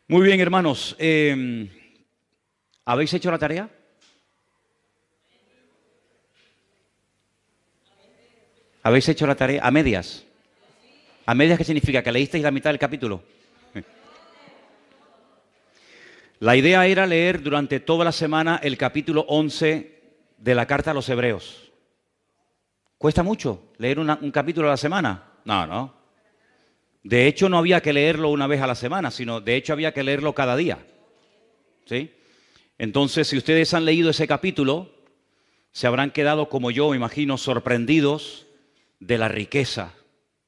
Muy bien, hermanos. ¿Habéis hecho la tarea? ¿Habéis hecho la tarea a medias? ¿A medias qué significa? ¿Que leísteis la mitad del capítulo? La idea era leer durante toda la semana el capítulo 11 de la carta a los Hebreos. ¿Cuesta mucho leer un capítulo a la semana? No, no. De hecho, no había que leerlo una vez a la semana, sino de hecho había que leerlo cada día. ¿Sí? Entonces, si ustedes han leído ese capítulo, se habrán quedado, como yo, me imagino, sorprendidos de la riqueza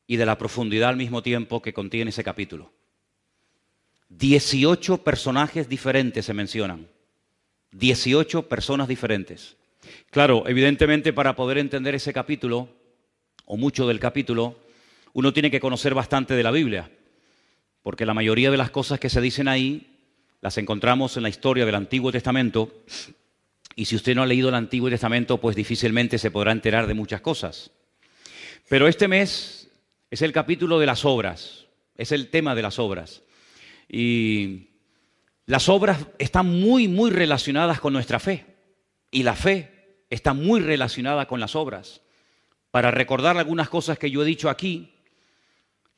y de la profundidad al mismo tiempo que contiene ese capítulo. 18 personajes diferentes se mencionan. 18 personas diferentes. Claro, evidentemente para poder entender ese capítulo, o mucho del capítulo, uno tiene que conocer bastante de la Biblia, porque la mayoría de las cosas que se dicen ahí las encontramos en la historia del Antiguo Testamento, y si usted no ha leído el Antiguo Testamento, pues difícilmente se podrá enterar de muchas cosas. Pero este mes es el capítulo de las obras, es el tema de las obras. Y las obras están muy relacionadas con nuestra fe, y la fe está muy relacionada con las obras. Para recordar algunas cosas que yo he dicho aquí,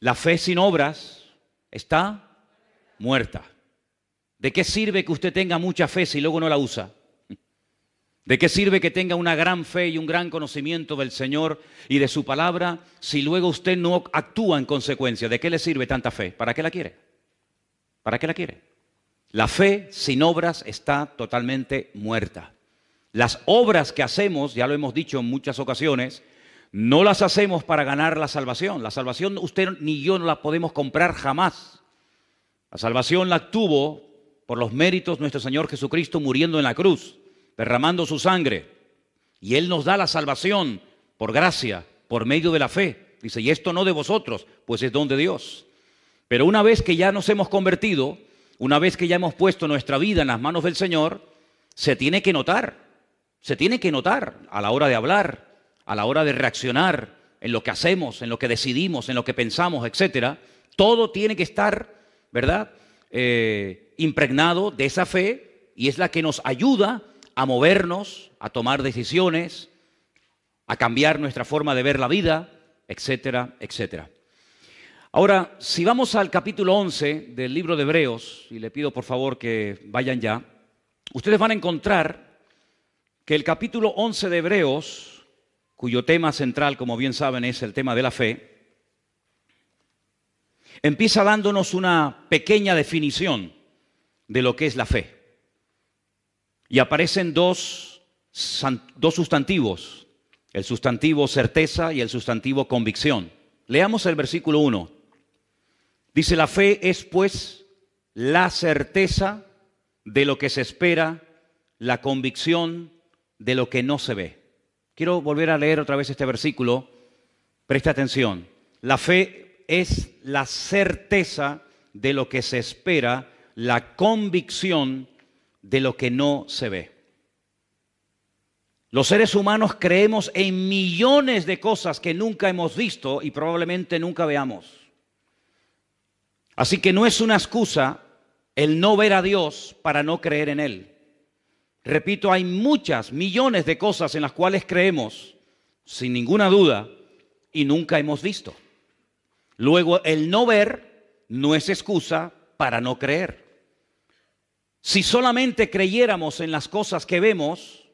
la fe sin obras está muerta. ¿De qué sirve que usted tenga mucha fe si luego no la usa? ¿De qué sirve que tenga una gran fe y un gran conocimiento del Señor y de su palabra si luego usted no actúa en consecuencia? ¿De qué le sirve tanta fe? ¿Para qué la quiere? ¿Para qué la quiere? La fe sin obras está totalmente muerta. Las obras que hacemos, ya lo hemos dicho en muchas ocasiones, no las hacemos para ganar la salvación. La salvación usted ni yo no la podemos comprar jamás. La salvación la obtuvo por los méritos de nuestro Señor Jesucristo muriendo en la cruz, derramando su sangre. Y Él nos da la salvación por gracia, por medio de la fe. Dice, y esto no de vosotros, pues es don de Dios. Pero una vez que ya nos hemos convertido, una vez que ya hemos puesto nuestra vida en las manos del Señor, se tiene que notar a la hora de hablar, a la hora de reaccionar, en lo que hacemos, en lo que decidimos, en lo que pensamos, etcétera. Todo tiene que estar, ¿verdad?, impregnado de esa fe, y es la que nos ayuda a movernos, a tomar decisiones, a cambiar nuestra forma de ver la vida, etcétera, etcétera. Ahora, si vamos al capítulo 11 del libro de Hebreos, y le pido por favor que vayan ya, ustedes van a encontrar que el capítulo 11 de Hebreos, cuyo tema central, como bien saben, es el tema de la fe, empieza dándonos una pequeña definición de lo que es la fe. Y aparecen dos sustantivos, el sustantivo certeza y el sustantivo convicción. Leamos el versículo 1. Dice, la fe es pues la certeza de lo que se espera, la convicción de lo que no se ve. Quiero volver a leer otra vez este versículo. Presta atención. La fe es la certeza de lo que se espera, la convicción de lo que no se ve. Los seres humanos creemos en millones de cosas que nunca hemos visto y probablemente nunca veamos. Así que no es una excusa el no ver a Dios para no creer en Él. Repito, hay muchas, millones de cosas en las cuales creemos, sin ninguna duda, y nunca hemos visto. Luego, el no ver no es excusa para no creer. Si solamente creyéramos en las cosas que vemos,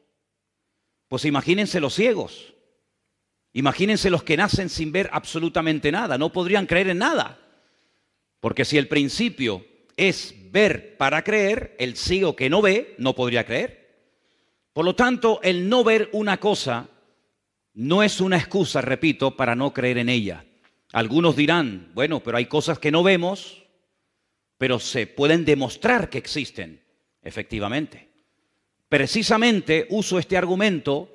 pues imagínense los ciegos. Imagínense los que nacen sin ver absolutamente nada. No podrían creer en nada. Porque si el principio es ver para creer, el ciego que no ve no podría creer. Por lo tanto, el no ver una cosa no es una excusa, repito, para no creer en ella. Algunos dirán, bueno, pero hay cosas que no vemos, pero se pueden demostrar que existen, efectivamente. Precisamente uso este argumento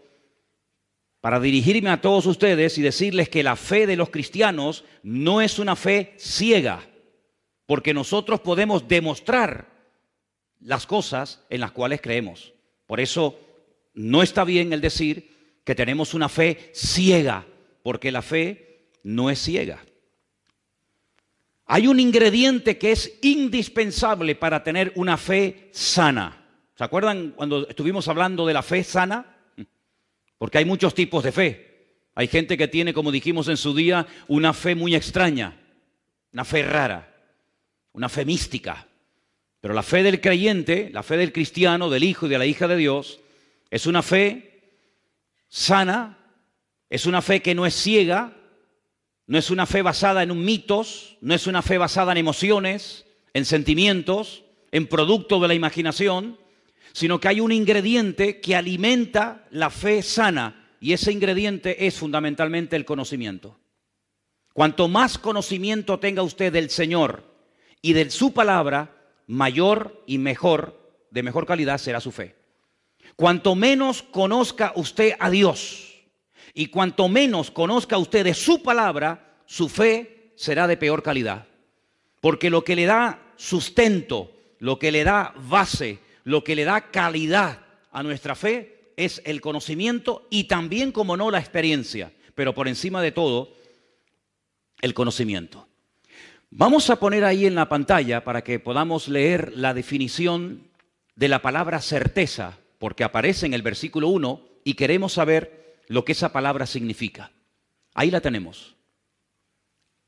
para dirigirme a todos ustedes y decirles que la fe de los cristianos no es una fe ciega, porque nosotros podemos demostrar las cosas en las cuales creemos. Por eso no está bien el decir que tenemos una fe ciega, porque la fe no es ciega. Hay un ingrediente que es indispensable para tener una fe sana. ¿Se acuerdan cuando estuvimos hablando de la fe sana? Porque hay muchos tipos de fe. Hay gente que tiene, como dijimos en su día, una fe muy extraña, una fe rara, una fe mística. Pero la fe del creyente, la fe del cristiano, del hijo y de la hija de Dios, es una fe sana, es una fe que no es ciega, no es una fe basada en mitos, no es una fe basada en emociones, en sentimientos, en producto de la imaginación, sino que hay un ingrediente que alimenta la fe sana, y ese ingrediente es fundamentalmente el conocimiento. Cuanto más conocimiento tenga usted del Señor y de su palabra, mayor y mejor, de mejor calidad será su fe. Cuanto menos conozca usted a Dios y cuanto menos conozca usted de su palabra, su fe será de peor calidad. Porque lo que le da sustento, lo que le da base, lo que le da calidad a nuestra fe es el conocimiento y también, como no, la experiencia. Pero por encima de todo, el conocimiento. Vamos a poner ahí en la pantalla para que podamos leer la definición de la palabra certeza, porque aparece en el versículo 1 y queremos saber lo que esa palabra significa. Ahí la tenemos.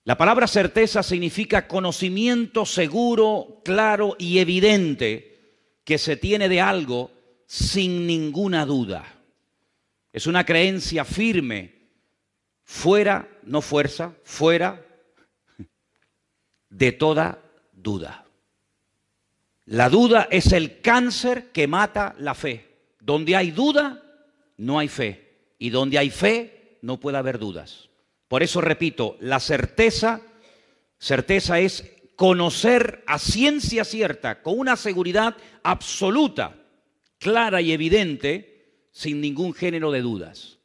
La palabra certeza significa conocimiento seguro, claro y evidente que se tiene de algo sin ninguna duda. Es una creencia firme, fuera, no fuerza, fuera de toda duda. La duda es el cáncer que mata la fe. Donde hay duda, no hay fe. Y donde hay fe, no puede haber dudas. Por eso repito, la certeza es conocer a ciencia cierta, con una seguridad absoluta, clara y evidente, sin ningún género de dudas.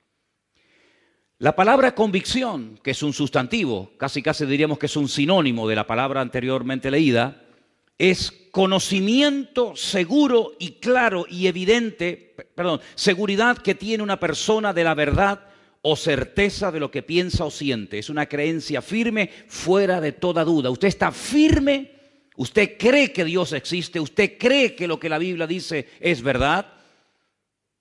La palabra convicción, que es un sustantivo, casi diríamos que es un sinónimo de la palabra anteriormente leída, es conocimiento seguro y claro y evidente, seguridad que tiene una persona de la verdad o certeza de lo que piensa o siente. Es una creencia firme, fuera de toda duda. Usted está firme, usted cree que Dios existe, usted cree que lo que la Biblia dice es verdad,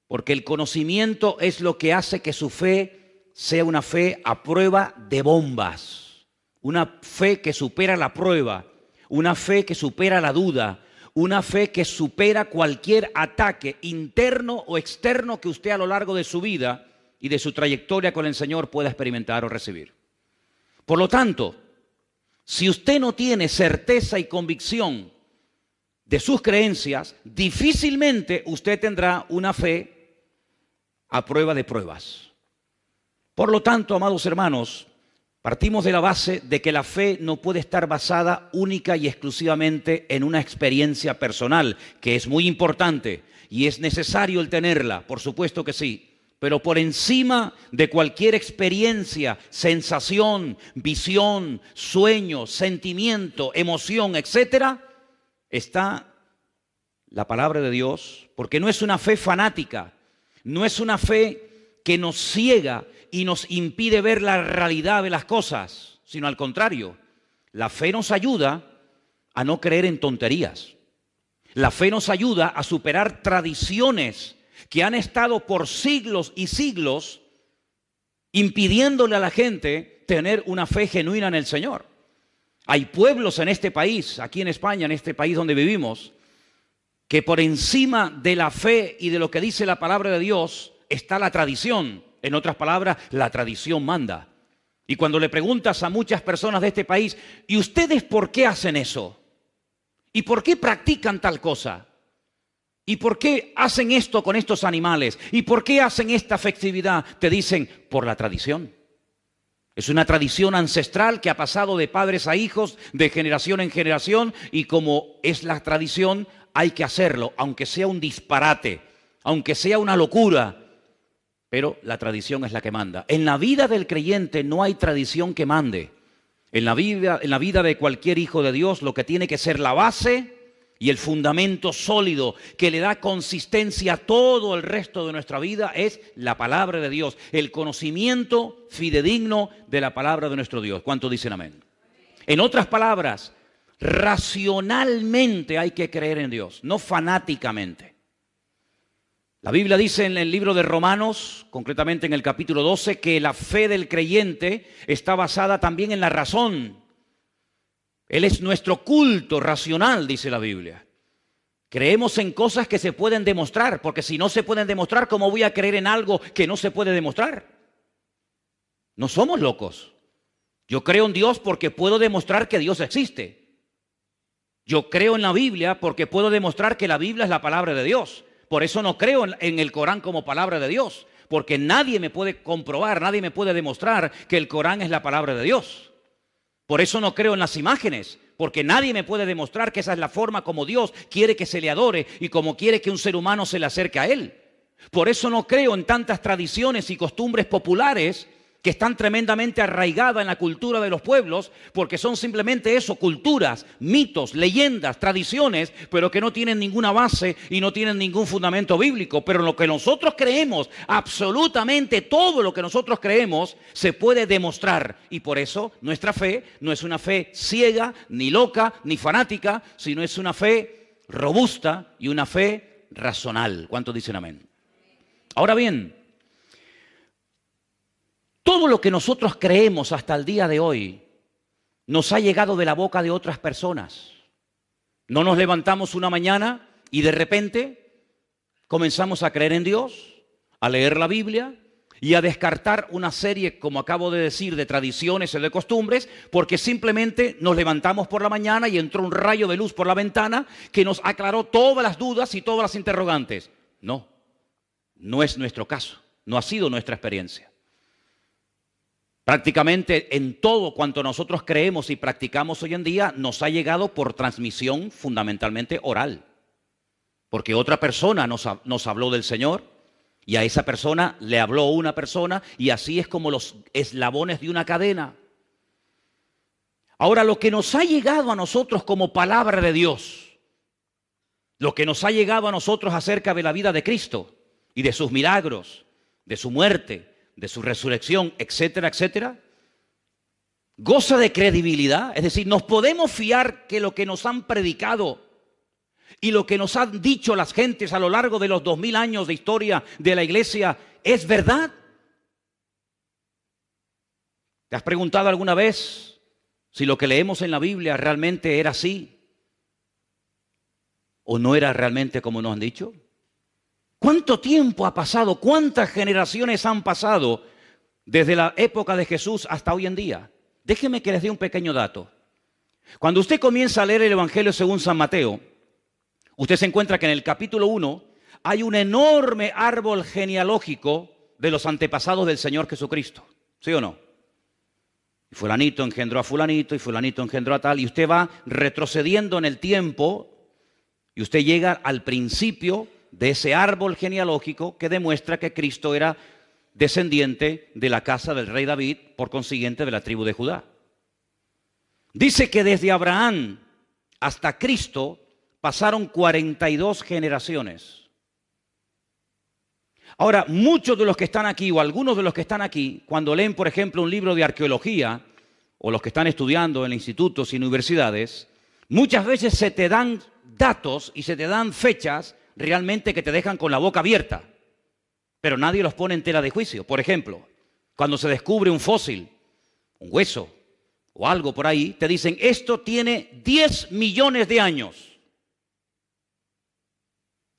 porque el conocimiento es lo que hace que su fe sea una fe a prueba de bombas, una fe que supera la prueba, una fe que supera la duda, una fe que supera cualquier ataque interno o externo que usted a lo largo de su vida y de su trayectoria con el Señor pueda experimentar o recibir. Por lo tanto, si usted no tiene certeza y convicción de sus creencias, difícilmente usted tendrá una fe a prueba de pruebas. Por lo tanto, amados hermanos, partimos de la base de que la fe no puede estar basada única y exclusivamente en una experiencia personal, que es muy importante y es necesario el tenerla, por supuesto que sí. Pero por encima de cualquier experiencia, sensación, visión, sueño, sentimiento, emoción, etcétera, está la palabra de Dios, porque no es una fe fanática, no es una fe que nos ciega y nos impide ver la realidad de las cosas, sino al contrario, la fe nos ayuda a no creer en tonterías. La fe nos ayuda a superar tradiciones que han estado por siglos y siglos impidiéndole a la gente tener una fe genuina en el Señor. Hay pueblos en este país, aquí en España, en este país donde vivimos, que por encima de la fe y de lo que dice la palabra de Dios está la tradición. En otras palabras, la tradición manda. Y cuando le preguntas a muchas personas de este país, ¿y ustedes por qué hacen eso? ¿Y por qué practican tal cosa? ¿Y por qué hacen esto con estos animales? ¿Y por qué hacen esta festividad? Te dicen, por la tradición. Es una tradición ancestral que ha pasado de padres a hijos, de generación en generación, y como es la tradición, hay que hacerlo, aunque sea un disparate, aunque sea una locura. Pero la tradición es la que manda. En la vida del creyente no hay tradición que mande. En la vida de cualquier hijo de Dios, lo que tiene que ser la base y el fundamento sólido que le da consistencia a todo el resto de nuestra vida es la palabra de Dios, el conocimiento fidedigno de la palabra de nuestro Dios. ¿Cuántos dicen amén? En otras palabras, racionalmente hay que creer en Dios, no fanáticamente. La Biblia dice en el libro de Romanos, concretamente en el capítulo 12, que la fe del creyente está basada también en la razón. Él es nuestro culto racional, dice la Biblia. Creemos en cosas que se pueden demostrar, porque si no se pueden demostrar, ¿cómo voy a creer en algo que no se puede demostrar? No somos locos. Yo creo en Dios porque puedo demostrar que Dios existe. Yo creo en la Biblia porque puedo demostrar que la Biblia es la palabra de Dios. Por eso no creo en el Corán como palabra de Dios, porque nadie me puede comprobar, nadie me puede demostrar que el Corán es la palabra de Dios. Por eso no creo en las imágenes, porque nadie me puede demostrar que esa es la forma como Dios quiere que se le adore y como quiere que un ser humano se le acerque a Él. Por eso no creo en tantas tradiciones y costumbres populares que están tremendamente arraigadas en la cultura de los pueblos, porque son simplemente eso, culturas, mitos, leyendas, tradiciones, pero que no tienen ninguna base y no tienen ningún fundamento bíblico. Pero lo que nosotros creemos, absolutamente todo lo que nosotros creemos, se puede demostrar. Y por eso nuestra fe no es una fe ciega, ni loca, ni fanática, sino es una fe robusta y una fe razonal. ¿Cuántos dicen amén? Ahora bien, todo lo que nosotros creemos hasta el día de hoy nos ha llegado de la boca de otras personas. No nos levantamos una mañana y de repente comenzamos a creer en Dios, a leer la Biblia y a descartar una serie, como acabo de decir, de tradiciones y de costumbres, porque simplemente nos levantamos por la mañana y entró un rayo de luz por la ventana que nos aclaró todas las dudas y todas las interrogantes. No, no es nuestro caso, no ha sido nuestra experiencia. Prácticamente en todo cuanto nosotros creemos y practicamos hoy en día nos ha llegado por transmisión fundamentalmente oral. Porque otra persona nos habló del Señor y a esa persona le habló una persona y así es como los eslabones de una cadena. Ahora, lo que nos ha llegado a nosotros como palabra de Dios, lo que nos ha llegado a nosotros acerca de la vida de Cristo y de sus milagros, de su muerte, de su resurrección, etcétera, etcétera, goza de credibilidad. Es decir, nos podemos fiar que lo que nos han predicado y lo que nos han dicho las gentes a lo largo de los 2000 años de historia de la iglesia es verdad. ¿Te has preguntado alguna vez si lo que leemos en la Biblia realmente era así o no era realmente como nos han dicho? ¿Cuánto tiempo ha pasado? ¿Cuántas generaciones han pasado desde la época de Jesús hasta hoy en día? Déjenme que les dé un pequeño dato. Cuando usted comienza a leer el Evangelio según San Mateo, usted se encuentra que en el capítulo 1 hay un enorme árbol genealógico de los antepasados del Señor Jesucristo. ¿Sí o no? Y fulanito engendró a fulanito y fulanito engendró a tal. Y usted va retrocediendo en el tiempo y usted llega al principio de ese árbol genealógico que demuestra que Cristo era descendiente de la casa del rey David, por consiguiente de la tribu de Judá. Dice que desde Abraham hasta Cristo pasaron 42 generaciones. Ahora, muchos de los que están aquí, o algunos de los que están aquí, cuando leen, por ejemplo, un libro de arqueología, o los que están estudiando en institutos y universidades, muchas veces se te dan datos y se te dan fechas realmente que te dejan con la boca abierta, pero nadie los pone en tela de juicio. Por ejemplo, cuando se descubre un fósil, un hueso o algo por ahí, te dicen, esto tiene 10 millones de años.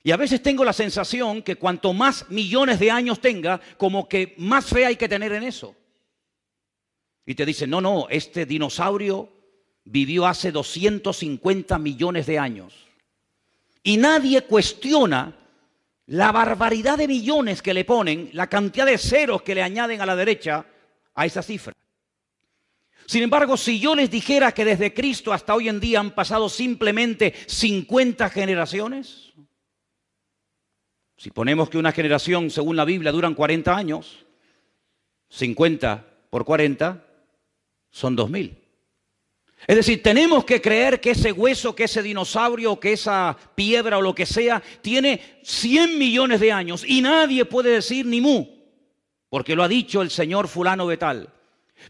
Y a veces tengo la sensación que cuanto más millones de años tenga, como que más fe hay que tener en eso. Y te dicen, no, este dinosaurio vivió hace 250 millones de años. Y nadie cuestiona la barbaridad de millones que le ponen, la cantidad de ceros que le añaden a la derecha a esa cifra. Sin embargo, si yo les dijera que desde Cristo hasta hoy en día han pasado simplemente 50 generaciones, si ponemos que una generación, según la Biblia, duran 40 años, 50 por 40 son 2000. Es decir, tenemos que creer que ese hueso, que ese dinosaurio, que esa piedra o lo que sea, tiene 100 millones de años y nadie puede decir ni mu, porque lo ha dicho el señor fulano de tal.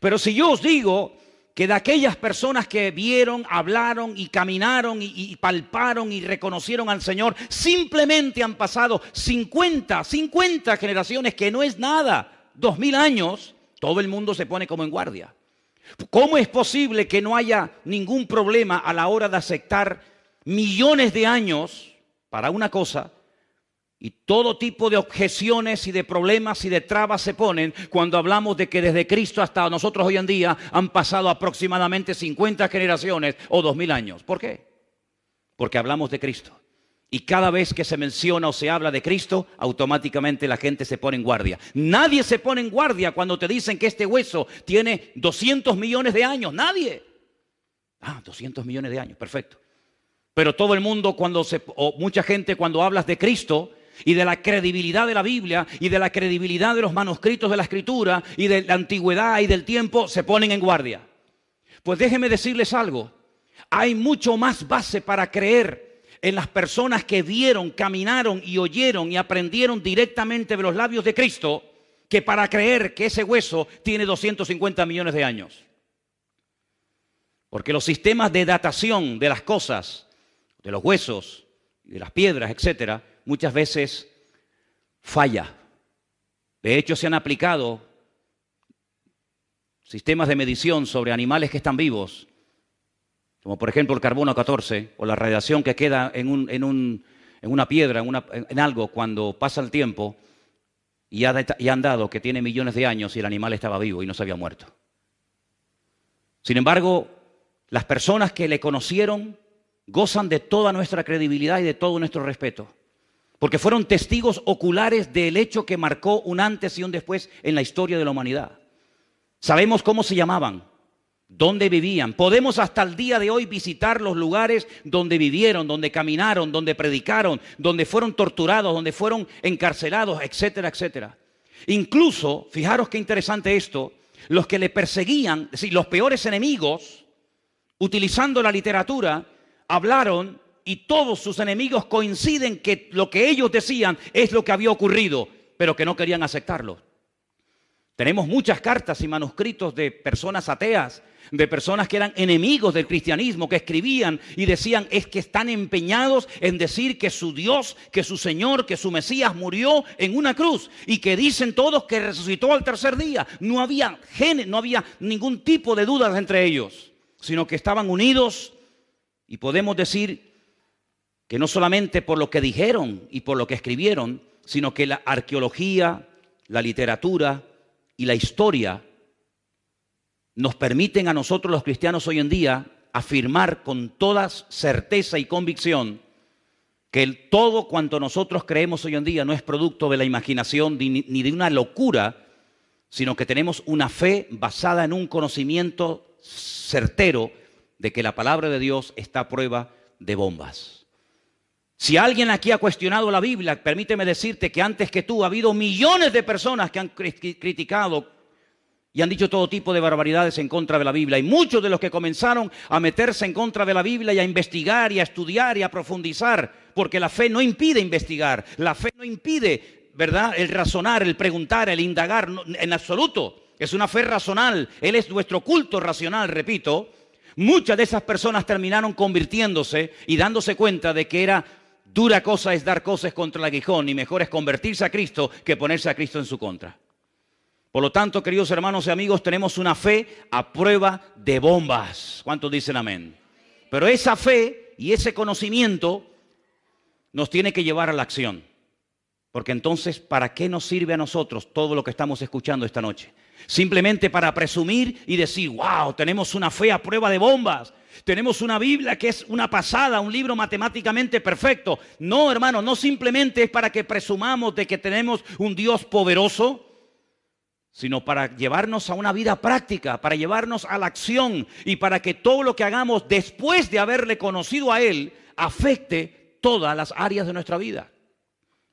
Pero si yo os digo que de aquellas personas que vieron, hablaron y caminaron y palparon y reconocieron al Señor, simplemente han pasado 50 generaciones, que no es nada, 2000 años, todo el mundo se pone como en guardia. ¿Cómo es posible que no haya ningún problema a la hora de aceptar millones de años para una cosa y todo tipo de objeciones y de problemas y de trabas se ponen cuando hablamos de que desde Cristo hasta nosotros hoy en día han pasado aproximadamente 50 generaciones o 2000 años? ¿Por qué? Porque hablamos de Cristo. Y cada vez que se menciona o se habla de Cristo, automáticamente la gente se pone en guardia. Nadie se pone en guardia cuando te dicen que este hueso tiene 200 millones de años. Nadie. 200 millones de años, perfecto. Pero todo el mundo o mucha gente cuando hablas de Cristo y de la credibilidad de la Biblia y de la credibilidad de los manuscritos de la Escritura y de la antigüedad y del tiempo, se ponen en guardia. Pues déjenme decirles algo. Hay mucho más base para creer en las personas que vieron, caminaron y oyeron y aprendieron directamente de los labios de Cristo, que para creer que ese hueso tiene 250 millones de años. Porque los sistemas de datación de las cosas, de los huesos, de las piedras, etcétera, muchas veces falla. De hecho, se han aplicado sistemas de medición sobre animales que están vivos, como por ejemplo el carbono 14 o la radiación que queda en una piedra, en algo cuando pasa el tiempo, y han dado que tiene millones de años y el animal estaba vivo y no se había muerto. Sin embargo, las personas que le conocieron gozan de toda nuestra credibilidad y de todo nuestro respeto, porque fueron testigos oculares del hecho que marcó un antes y un después en la historia de la humanidad. Sabemos cómo se llamaban, dónde vivían. Podemos hasta el día de hoy visitar los lugares donde vivieron, donde caminaron, donde predicaron, donde fueron torturados, donde fueron encarcelados, etcétera, etcétera. Incluso, fijaros qué interesante esto, los que le perseguían, es decir, los peores enemigos, utilizando la literatura, hablaron y todos sus enemigos coinciden que lo que ellos decían es lo que había ocurrido, pero que no querían aceptarlo. Tenemos muchas cartas y manuscritos de personas ateas, de personas que eran enemigos del cristianismo, que escribían y decían es que están empeñados en decir que su Dios, que su Señor, que su Mesías murió en una cruz y que dicen todos que resucitó al tercer día. No había ningún tipo de dudas entre ellos, sino que estaban unidos, y podemos decir que no solamente por lo que dijeron y por lo que escribieron, sino que la arqueología, la literatura y la historia nos permiten a nosotros los cristianos hoy en día afirmar con toda certeza y convicción que todo cuanto nosotros creemos hoy en día no es producto de la imaginación ni de una locura, sino que tenemos una fe basada en un conocimiento certero de que la palabra de Dios está a prueba de bombas. Si alguien aquí ha cuestionado la Biblia, permíteme decirte que antes que tú ha habido millones de personas que han criticado y han dicho todo tipo de barbaridades en contra de la Biblia. Y muchos de los que comenzaron a meterse en contra de la Biblia y a investigar y a estudiar y a profundizar, porque la fe no impide investigar, la fe no impide, ¿verdad?, el razonar, el preguntar, el indagar, no, en absoluto. Es una fe racional, Él es nuestro culto racional, repito. Muchas de esas personas terminaron convirtiéndose y dándose cuenta de que era dura cosa es dar cosas contra el aguijón y mejor es convertirse a Cristo que ponerse a Cristo en su contra. Por lo tanto, queridos hermanos y amigos, tenemos una fe a prueba de bombas. ¿Cuántos dicen amén? Pero esa fe y ese conocimiento nos tiene que llevar a la acción. Porque entonces, ¿para qué nos sirve a nosotros todo lo que estamos escuchando esta noche? Simplemente para presumir y decir, wow, tenemos una fe a prueba de bombas. Tenemos una Biblia que es una pasada, un libro matemáticamente perfecto. No, hermano, no simplemente es para que presumamos de que tenemos un Dios poderoso, sino para llevarnos a una vida práctica, para llevarnos a la acción y para que todo lo que hagamos después de haberle conocido a Él afecte todas las áreas de nuestra vida.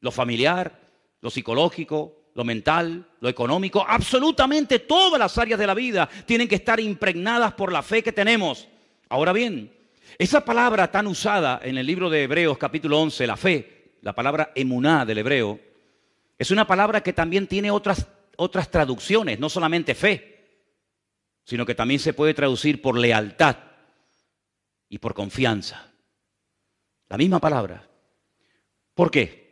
Lo familiar, lo psicológico, lo mental, lo económico, absolutamente todas las áreas de la vida tienen que estar impregnadas por la fe que tenemos. Ahora bien, esa palabra tan usada en el libro de Hebreos capítulo 11, la fe, la palabra emuná del hebreo, es una palabra que también tiene otras traducciones, no solamente fe. sino que también se puede traducir por lealtad y por confianza. La misma palabra. ¿Por qué?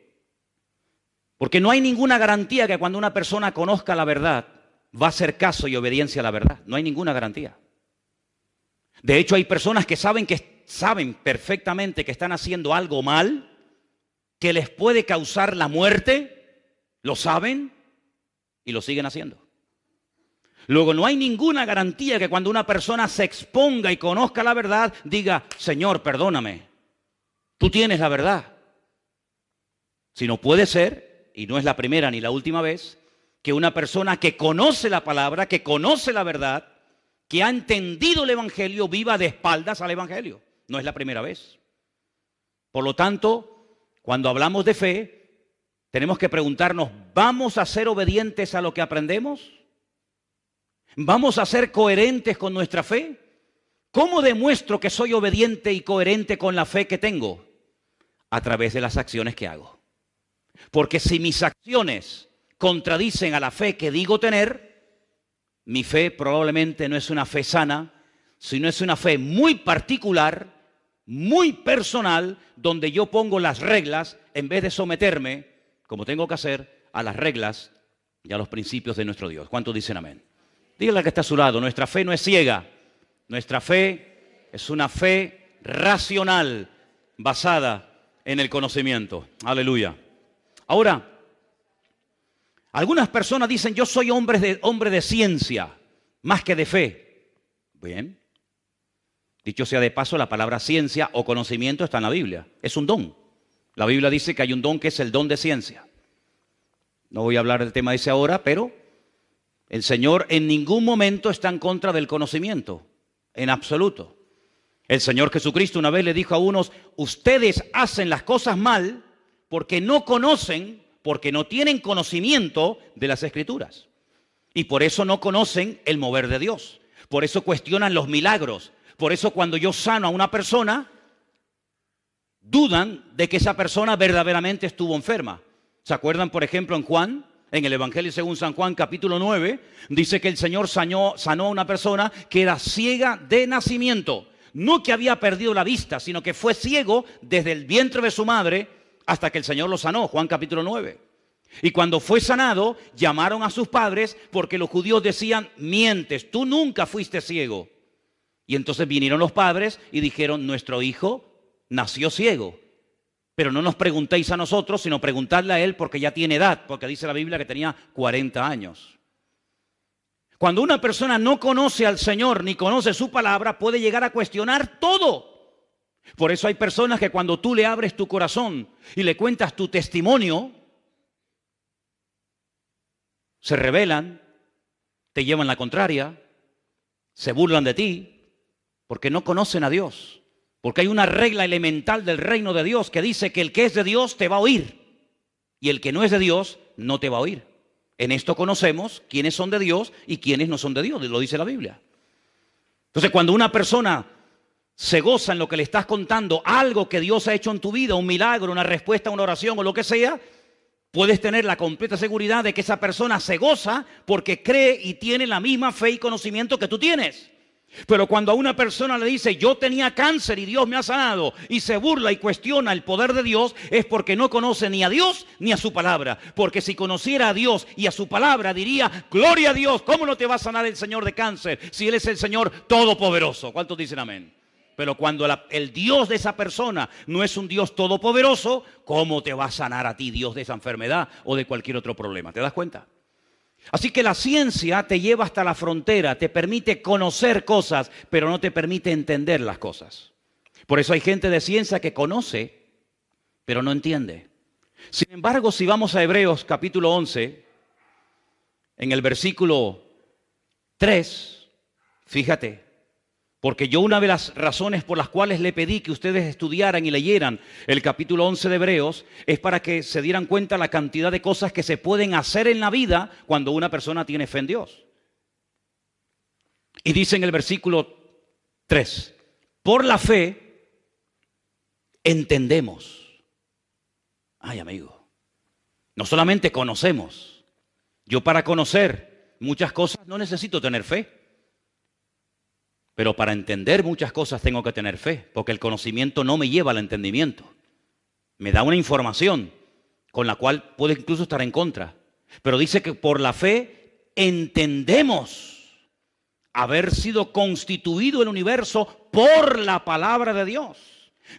Porque no hay ninguna garantía que cuando una persona conozca la verdad va a hacer caso y obediencia a la verdad. No hay ninguna garantía. De hecho, hay personas que saben perfectamente que están haciendo algo mal, que les puede causar la muerte, lo saben y lo siguen haciendo. Luego, no hay ninguna garantía que cuando una persona se exponga y conozca la verdad, diga, Señor, perdóname, tú tienes la verdad. Sino puede ser, y no es la primera ni la última vez, que una persona que conoce la palabra, que conoce la verdad, que ha entendido el Evangelio, viva de espaldas al Evangelio. No es la primera vez. Por lo tanto, cuando hablamos de fe, tenemos que preguntarnos, ¿vamos a ser obedientes a lo que aprendemos? ¿Vamos a ser coherentes con nuestra fe? ¿Cómo demuestro que soy obediente y coherente con la fe que tengo? A través de las acciones que hago. Porque si mis acciones contradicen a la fe que digo tener, mi fe probablemente no es una fe sana, sino es una fe muy particular, muy personal, donde yo pongo las reglas en vez de someterme, como tengo que hacer, a las reglas y a los principios de nuestro Dios. ¿Cuántos dicen amén? Dígale al que está a su lado, nuestra fe no es ciega, nuestra fe es una fe racional, basada en el conocimiento. Aleluya. Ahora, algunas personas dicen, yo soy hombre de ciencia, más que de fe. Bien. Dicho sea de paso, la palabra ciencia o conocimiento está en la Biblia. Es un don. La Biblia dice que hay un don que es el don de ciencia. No voy a hablar del tema ese ahora, pero el Señor en ningún momento está en contra del conocimiento, en absoluto. El Señor Jesucristo una vez le dijo a unos, ustedes hacen las cosas mal porque no conocen, porque no tienen conocimiento de las Escrituras. Y por eso no conocen el mover de Dios. Por eso cuestionan los milagros. Por eso cuando yo sano a una persona, dudan de que esa persona verdaderamente estuvo enferma. ¿Se acuerdan, por ejemplo, en Juan? En el Evangelio según San Juan, capítulo 9, dice que el Señor sanó a una persona que era ciega de nacimiento. No que había perdido la vista, sino que fue ciego desde el vientre de su madre hasta que el Señor lo sanó. Juan capítulo 9. Y cuando fue sanado, llamaron a sus padres porque los judíos decían, mientes, tú nunca fuiste ciego. Y entonces vinieron los padres y dijeron, nuestro hijo nació ciego. Pero no nos preguntéis a nosotros, sino preguntadle a él porque ya tiene edad, porque dice la Biblia que tenía 40 años. Cuando una persona no conoce al Señor ni conoce su palabra, puede llegar a cuestionar todo. Por eso hay personas que cuando tú le abres tu corazón y le cuentas tu testimonio, se rebelan, te llevan la contraria, se burlan de ti, porque no conocen a Dios. Porque hay una regla elemental del reino de Dios que dice que el que es de Dios te va a oír y el que no es de Dios no te va a oír. En esto conocemos quiénes son de Dios y quiénes no son de Dios, lo dice la Biblia. Entonces, cuando una persona se goza en lo que le estás contando, algo que Dios ha hecho en tu vida, un milagro, una respuesta a una oración o lo que sea, puedes tener la completa seguridad de que esa persona se goza porque cree y tiene la misma fe y conocimiento que tú tienes. Pero cuando a una persona le dice, yo tenía cáncer y Dios me ha sanado, y se burla y cuestiona el poder de Dios, es porque no conoce ni a Dios ni a su palabra. Porque si conociera a Dios y a su palabra, diría, gloria a Dios, ¿cómo no te va a sanar el Señor de cáncer si Él es el Señor todopoderoso? ¿Cuántos dicen amén? Pero cuando el Dios de esa persona no es un Dios todopoderoso, ¿cómo te va a sanar a ti Dios de esa enfermedad o de cualquier otro problema? ¿Te das cuenta? Así que la ciencia te lleva hasta la frontera, te permite conocer cosas, pero no te permite entender las cosas. Por eso hay gente de ciencia que conoce, pero no entiende. Sin embargo, si vamos a Hebreos capítulo 11, en el versículo 3, fíjate, porque yo una de las razones por las cuales le pedí que ustedes estudiaran y leyeran el capítulo 11 de Hebreos es para que se dieran cuenta la cantidad de cosas que se pueden hacer en la vida cuando una persona tiene fe en Dios. Y dice en el versículo 3, por la fe entendemos. Ay, amigo, no solamente conocemos. Yo para conocer muchas cosas no necesito tener fe. Pero para entender muchas cosas tengo que tener fe, porque el conocimiento no me lleva al entendimiento. Me da una información con la cual puedo incluso estar en contra. Pero dice que por la fe entendemos haber sido constituido el universo por la palabra de Dios.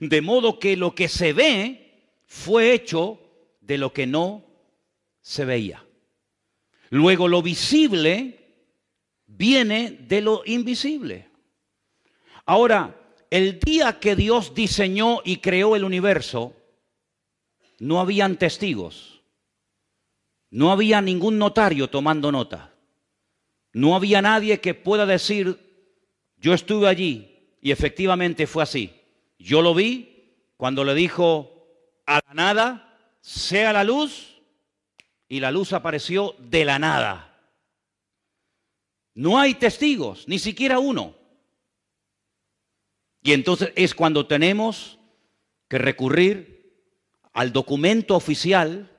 De modo que lo que se ve fue hecho de lo que no se veía. Luego lo visible viene de lo invisible. Ahora, el día que Dios diseñó y creó el universo, no habían testigos. No había ningún notario tomando nota. No había nadie que pueda decir, yo estuve allí y efectivamente fue así. Yo lo vi cuando le dijo a la nada, sea la luz, y la luz apareció de la nada. No hay testigos, ni siquiera uno. Y entonces es cuando tenemos que recurrir al documento oficial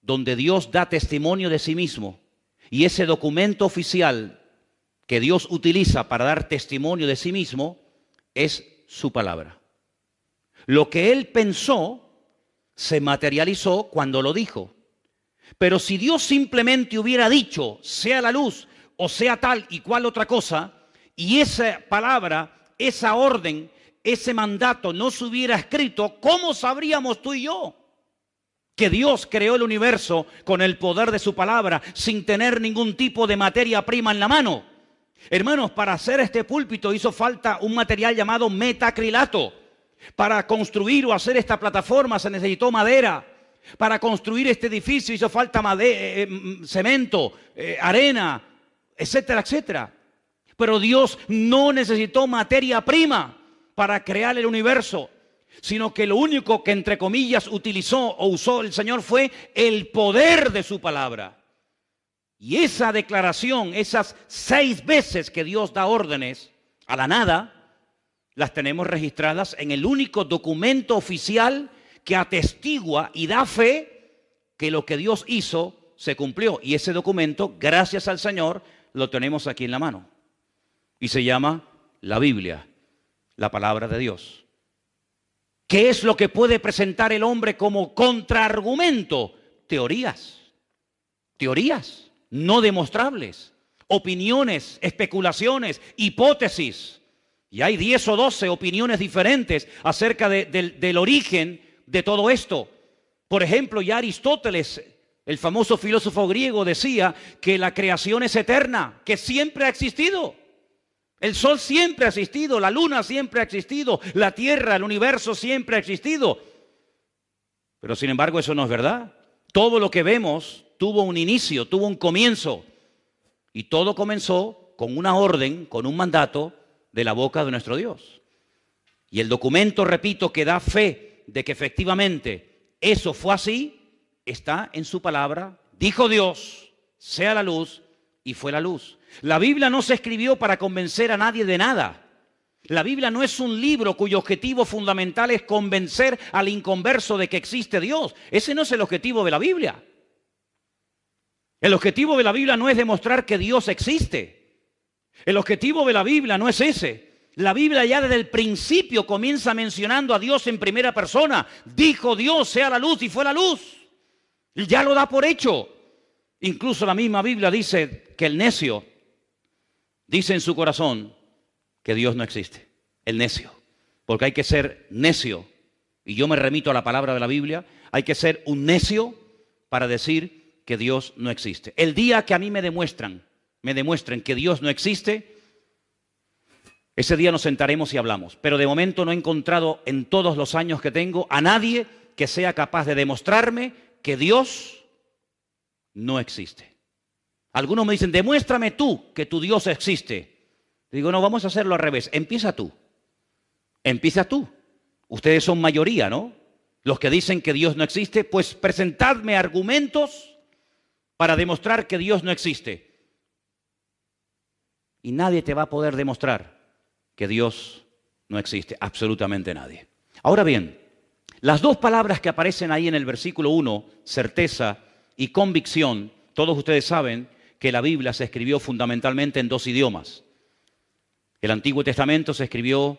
donde Dios da testimonio de sí mismo. Y ese documento oficial que Dios utiliza para dar testimonio de sí mismo es su palabra. Lo que Él pensó se materializó cuando lo dijo. Pero si Dios simplemente hubiera dicho, sea la luz o sea tal y cual otra cosa, y esa palabra, esa orden, ese mandato no se hubiera escrito, ¿cómo sabríamos tú y yo que Dios creó el universo con el poder de su palabra sin tener ningún tipo de materia prima en la mano? Hermanos, para hacer este púlpito hizo falta un material llamado metacrilato. Para construir o hacer esta plataforma se necesitó madera. Para construir este edificio hizo falta cemento, arena, etcétera, etcétera. Pero Dios no necesitó materia prima para crear el universo, sino que lo único que entre comillas utilizó o usó el Señor fue el poder de su palabra. Y esa declaración, esas 6 veces que Dios da órdenes a la nada, las tenemos registradas en el único documento oficial que atestigua y da fe que lo que Dios hizo se cumplió. Y ese documento, gracias al Señor, lo tenemos aquí en la mano. Y se llama la Biblia, la palabra de Dios. ¿Qué es lo que puede presentar el hombre como contraargumento? Teorías. Teorías no demostrables. Opiniones, especulaciones, hipótesis. Y hay 10 o 12 opiniones diferentes acerca del origen de todo esto. Por ejemplo, ya Aristóteles, el famoso filósofo griego, decía que la creación es eterna, que siempre ha existido. El sol siempre ha existido, la luna siempre ha existido, la tierra, el universo siempre ha existido. Pero sin embargo eso no es verdad. Todo lo que vemos tuvo un inicio, tuvo un comienzo. Y todo comenzó con una orden, con un mandato de la boca de nuestro Dios. Y el documento, repito, que da fe de que efectivamente eso fue así, está en su palabra. Dijo Dios, sea la luz, y fue la luz. La Biblia no se escribió para convencer a nadie de nada. La Biblia no es un libro cuyo objetivo fundamental es convencer al inconverso de que existe Dios. Ese no es el objetivo de la Biblia. El objetivo de la Biblia no es demostrar que Dios existe. El objetivo de la Biblia no es ese. La Biblia ya desde el principio comienza mencionando a Dios en primera persona. Dijo Dios, sea la luz, y fue la luz. Y ya lo da por hecho. Incluso la misma Biblia dice que el necio dice en su corazón que Dios no existe. El necio. Porque hay que ser necio. Y yo me remito a la palabra de la Biblia. Hay que ser un necio para decir que Dios no existe. El día que a mí me demuestren que Dios no existe, ese día nos sentaremos y hablamos. Pero de momento no he encontrado en todos los años que tengo a nadie que sea capaz de demostrarme que Dios no existe. Algunos me dicen, demuéstrame tú que tu Dios existe. Digo, no, vamos a hacerlo al revés. Empieza tú. Empieza tú. Ustedes son mayoría, ¿no? Los que dicen que Dios no existe, pues presentadme argumentos para demostrar que Dios no existe. Y nadie te va a poder demostrar que Dios no existe. Absolutamente nadie. Ahora bien, las dos palabras que aparecen ahí en el versículo 1, certeza y convicción, todos ustedes saben que la Biblia se escribió fundamentalmente en 2 idiomas. El Antiguo Testamento se escribió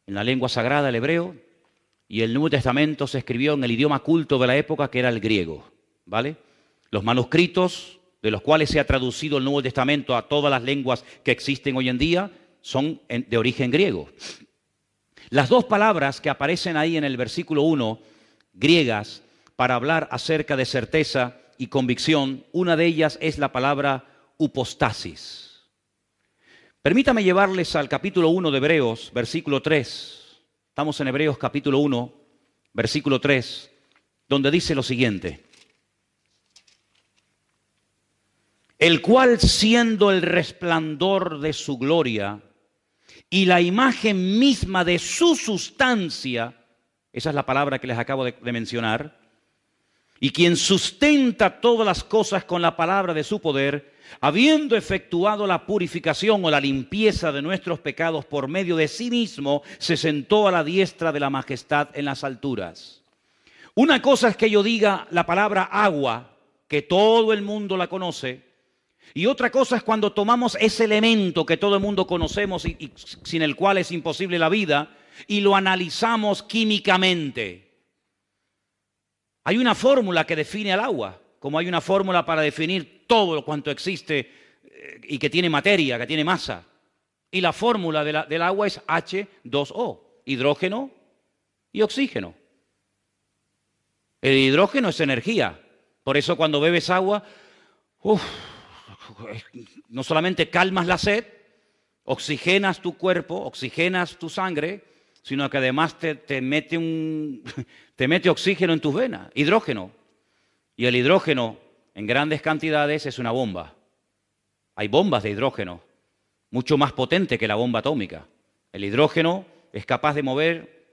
en la lengua sagrada, el hebreo, y el Nuevo Testamento se escribió en el idioma culto de la época, que era el griego, ¿vale? Los manuscritos de los cuales se ha traducido el Nuevo Testamento a todas las lenguas que existen hoy en día son de origen griego. Las dos palabras que aparecen ahí en el versículo 1, griegas, para hablar acerca de certeza y convicción, una de ellas es la palabra upostasis. Permítame llevarles al capítulo 1 de Hebreos, versículo 3. Estamos en Hebreos capítulo 1, versículo 3, donde dice lo siguiente. El cual, siendo el resplandor de su gloria y la imagen misma de su sustancia, esa es la palabra que les acabo de mencionar, y quien sustenta todas las cosas con la palabra de su poder, habiendo efectuado la purificación o la limpieza de nuestros pecados por medio de sí mismo, se sentó a la diestra de la majestad en las alturas. Una cosa es que yo diga la palabra agua, que todo el mundo la conoce, y otra cosa es cuando tomamos ese elemento que todo el mundo conocemos y sin el cual es imposible la vida, y lo analizamos químicamente. Hay una fórmula que define al agua, como hay una fórmula para definir todo cuanto existe y que tiene materia, que tiene masa. Y la fórmula del agua es H2O, hidrógeno y oxígeno. El hidrógeno es energía. Por eso cuando bebes agua, no solamente calmas la sed, oxigenas tu cuerpo, oxigenas tu sangre, sino que además te mete oxígeno en tus venas, hidrógeno. Y el hidrógeno en grandes cantidades es una bomba. Hay bombas de hidrógeno, mucho más potente que la bomba atómica. El hidrógeno es capaz de mover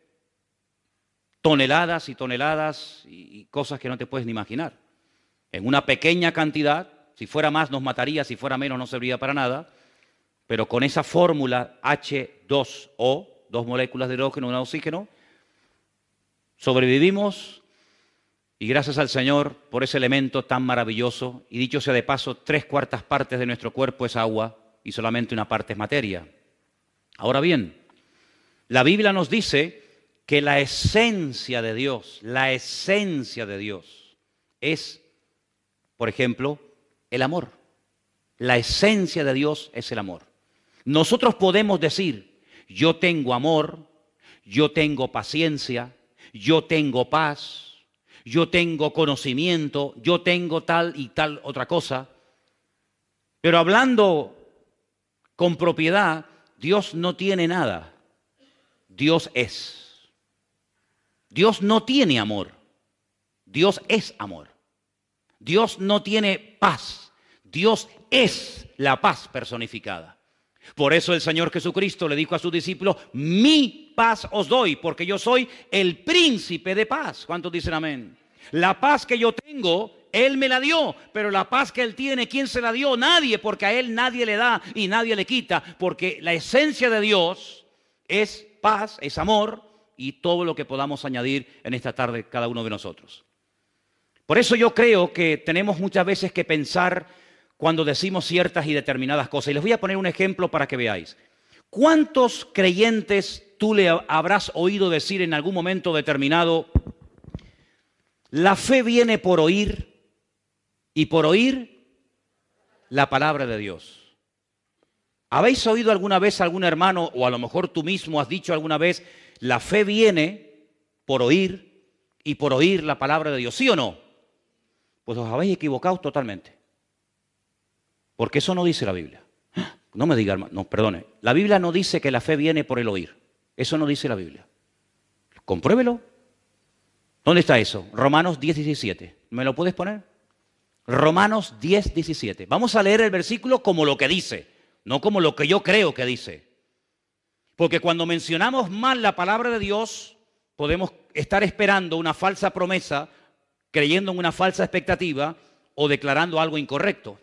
toneladas y toneladas y cosas que no te puedes ni imaginar. En una pequeña cantidad, si fuera más nos mataría, si fuera menos no serviría para nada, pero con esa fórmula H2O, dos moléculas de hidrógeno, una de oxígeno, sobrevivimos y gracias al Señor por ese elemento tan maravilloso. Y dicho sea de paso, 3/4 partes de nuestro cuerpo es agua y solamente una parte es materia. Ahora bien, la Biblia nos dice que la esencia de Dios es, por ejemplo, el amor. La esencia de Dios es el amor. Nosotros podemos decir, yo tengo amor, yo tengo paciencia, yo tengo paz, yo tengo conocimiento, yo tengo tal y tal otra cosa. Pero hablando con propiedad, Dios no tiene nada. Dios es. Dios no tiene amor. Dios es amor. Dios no tiene paz. Dios es la paz personificada. Por eso el Señor Jesucristo le dijo a sus discípulos, mi paz os doy, porque yo soy el príncipe de paz. ¿Cuántos dicen amén? La paz que yo tengo, Él me la dio, pero la paz que Él tiene, ¿quién se la dio? Nadie, porque a Él nadie le da y nadie le quita, porque la esencia de Dios es paz, es amor y todo lo que podamos añadir en esta tarde cada uno de nosotros. Por eso yo creo que tenemos muchas veces que pensar cuando decimos ciertas y determinadas cosas. Y les voy a poner un ejemplo para que veáis. ¿Cuántos creyentes tú le habrás oído decir en algún momento determinado, la fe viene por oír y por oír la palabra de Dios? ¿Habéis oído alguna vez a algún hermano, o a lo mejor tú mismo has dicho alguna vez, la fe viene por oír y por oír la palabra de Dios? ¿Sí o no? Pues os habéis equivocado totalmente. Porque eso no dice la Biblia. No me diga, hermano, no, perdone. La Biblia no dice que la fe viene por el oír. Eso no dice la Biblia. Compruébelo. ¿Dónde está eso? Romanos 10:17. ¿Me lo puedes poner? Romanos 10:17. Vamos a leer el versículo como lo que dice, no como lo que yo creo que dice. Porque cuando mencionamos mal la palabra de Dios, podemos estar esperando una falsa promesa, creyendo en una falsa expectativa o declarando algo incorrecto.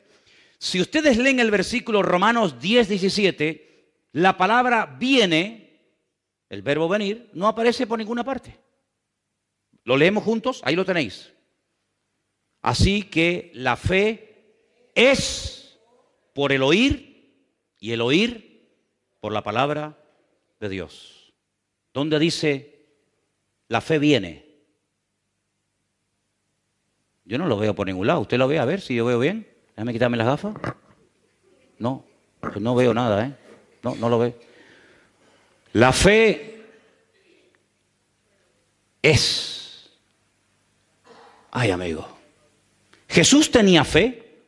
Si ustedes leen el versículo Romanos 10:17, la palabra viene, el verbo venir, no aparece por ninguna parte. ¿Lo leemos juntos? Ahí lo tenéis. Así que la fe es por el oír y el oír por la palabra de Dios. ¿Dónde dice la fe viene? Yo no lo veo por ningún lado. ¿Usted lo ve? A ver si yo veo bien. Déjame quitarme las gafas. No, pues no veo nada, ¿eh? No lo veo. La fe es... Ay, amigo. Jesús tenía fe